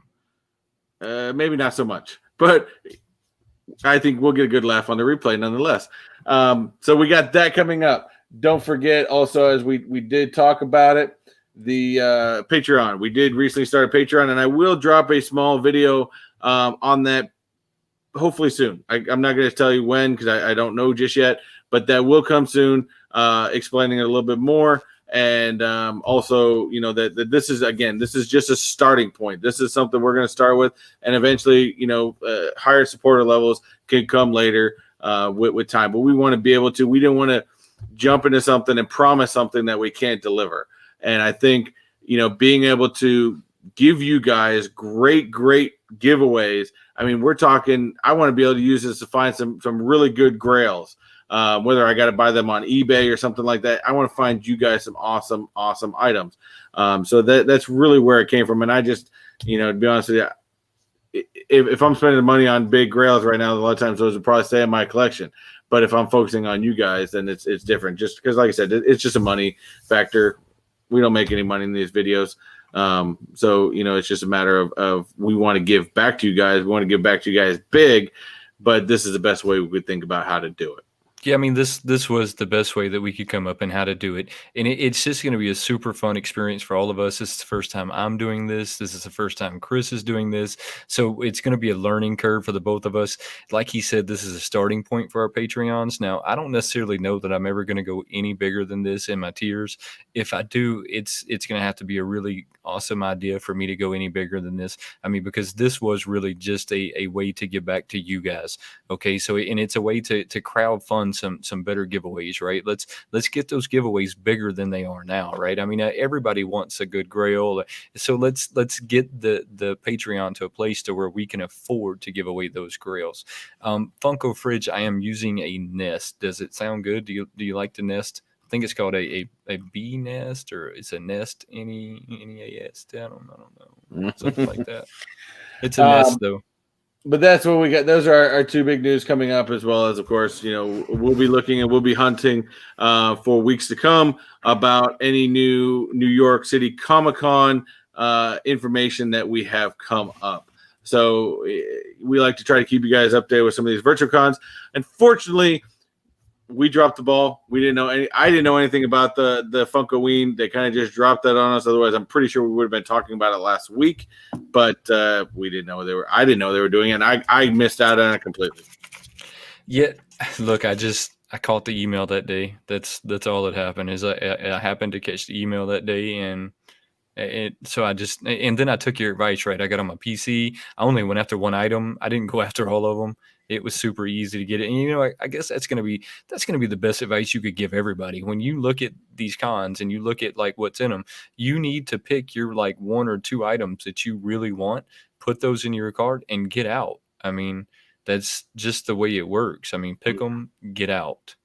Speaker 2: maybe not so much. But I think we'll get a good laugh on the replay nonetheless. So we got that coming up. Don't forget also, as we did talk about it, the Patreon. We did recently start a Patreon, and I will drop a small video on that hopefully soon. I'm not going to tell you when because I don't know just yet, but that will come soon, explaining it a little bit more. And also, you know, that this is, again, this is just a starting point. This is something we're going to start with, and eventually, you know, higher supporter levels can come later with time. But we want to be able to. We didn't want to jump into something and promise something that we can't deliver. And I think, you know, being able to give you guys great giveaways. I mean, we're talking, I want to be able to use this to find some really good grails. Whether I got to buy them on eBay or something like that, I want to find you guys some awesome items. So that's really where it came from. And I just, you know, to be honest with you, if I'm spending money on big grails right now, a lot of times those would probably stay in my collection. But if I'm focusing on you guys, then it's different. Just because, like I said, it's just a money factor. We don't make any money in these videos. So, you know, it's just a matter of we want to give back to you guys. We want to give back to you guys big, but this is the best way we could think about how to do it.
Speaker 1: Yeah, I mean, this was the best way that we could come up and how to do it. And it's just going to be a super fun experience for all of us. This is the first time I'm doing this. This is the first time Chris is doing this. So it's going to be a learning curve for the both of us. Like he said, this is a starting point for our Patreons. Now, I don't necessarily know that I'm ever going to go any bigger than this in my tiers. If I do, it's going to have to be a really awesome idea for me to go any bigger than this. I mean, because this was really just a way to give back to you guys. Okay, so and it's a way to crowd fund some better giveaways, right? Let's get those giveaways bigger than they are now, right? I mean, everybody wants a good grail, so let's get the Patreon to a place to where we can afford to give away those grails. Funko Fridge, I am using a nest. Does it sound good? Do you like the nest? I think it's called a bee nest, or it's a nest, NEAST. I don't know, something like that. It's a nest though.
Speaker 2: But that's what we got. Those are our two big news coming up, as well as, of course, you know, we'll be looking and we'll be hunting for weeks to come about any new New York City Comic-Con information that we have come up. So we like to try to keep you guys updated with some of these virtual cons. Unfortunately, we dropped the ball. We didn't know I didn't know anything about the Funkoween. They kind of just dropped that on us. Otherwise, I'm pretty sure we would have been talking about it last week. But we didn't know I didn't know they were doing it. And I missed out on it completely.
Speaker 1: Yeah, look, I caught the email that day. That's all that happened. Is I happened to catch the email that day, and then I took your advice, right? I got on my PC. I only went after one item. I didn't go after all of them. It was super easy to get it. And, you know, I guess that's going to be the best advice you could give everybody. When you look at these cons and you look at like what's in them, you need to pick your like one or two items that you really want, put those in your cart and get out. I mean, that's just the way it works. I mean, pick them, get out.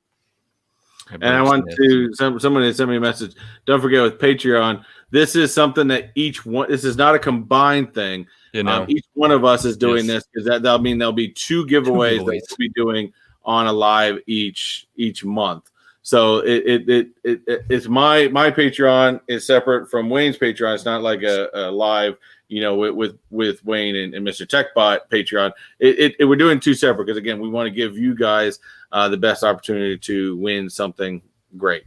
Speaker 2: And I want to, somebody sent me a message. Don't forget, with Patreon, this is something that this is not a combined thing. You know, each one of us is doing this, because that'll mean there'll be two giveaways that we'll be doing on a live each month. So it's my Patreon is separate from Wayne's Patreon. It's not like a live, you know, with Wayne and Mr. Techbot Patreon. We're doing two separate, because again, we want to give you guys the best opportunity to win something great.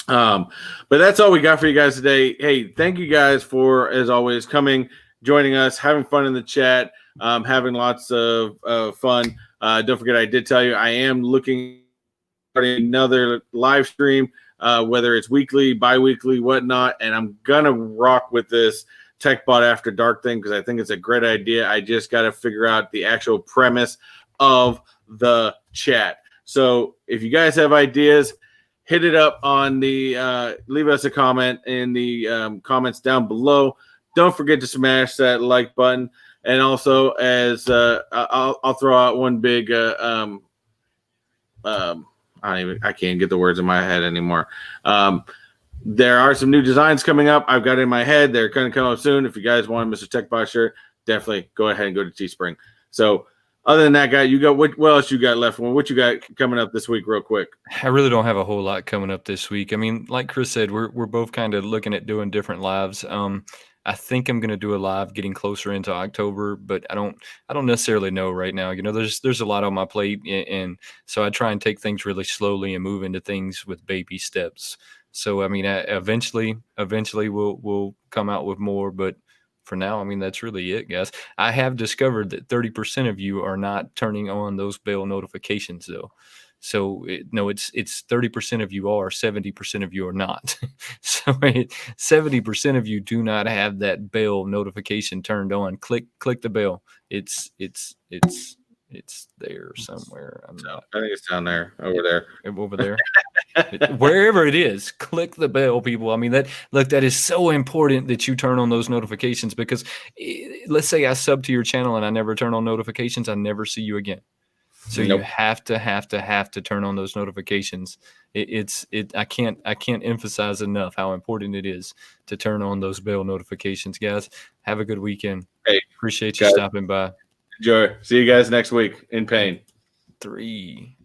Speaker 2: But that's all we got for you guys today. Hey, thank you guys for, as always, coming, joining us, having fun in the chat, having lots of fun. Don't forget, I did tell you I am looking at another live stream, whether it's weekly, bi-weekly, whatnot, and I'm gonna rock with this Techbot After Dark thing, because I think it's a great idea. I just got to figure out the actual premise of the chat. So if you guys have ideas, hit it up on the leave us a comment in the comments down below. Don't forget to smash that like button, and also, as I'll throw out one big I can't get the words in my head anymore. There are some new designs coming up. I've got it in my head. They're going to come up soon. If you guys want a Mr. Techbot shirt, definitely go ahead and go to Teespring. So other than that, guy, you got what else you got left? What you got coming up this week, real quick?
Speaker 1: I really don't have a whole lot coming up this week. I mean, like Chris said, we're both kind of looking at doing different lives. I think I'm going to do a live getting closer into October, but I don't necessarily know right now. You know, there's a lot on my plate, and so I try and take things really slowly and move into things with baby steps. So, I mean, eventually we'll come out with more, but for now, I mean, that's really it, guys. I have discovered that 30% of you are not turning on those bell notifications, though. So no, it's 30% of you are, 70% of you are not. So 70% of you do not have that bell notification turned on. Click the bell. It's there somewhere. I'm
Speaker 2: So
Speaker 1: not
Speaker 2: I think it's down there, over there.
Speaker 1: over there. Wherever it is, click the bell, people. I mean, that is so important that you turn on those notifications, because let's say I sub to your channel and I never turn on notifications, I never see you again. So you
Speaker 2: Nope.
Speaker 1: have to turn on those notifications. I can't emphasize enough how important it is to turn on those bell notifications, guys. Have a good weekend.
Speaker 2: Hey,
Speaker 1: Appreciate you
Speaker 2: guys,
Speaker 1: stopping by.
Speaker 2: enjoy. See you guys next week in pain.
Speaker 1: 3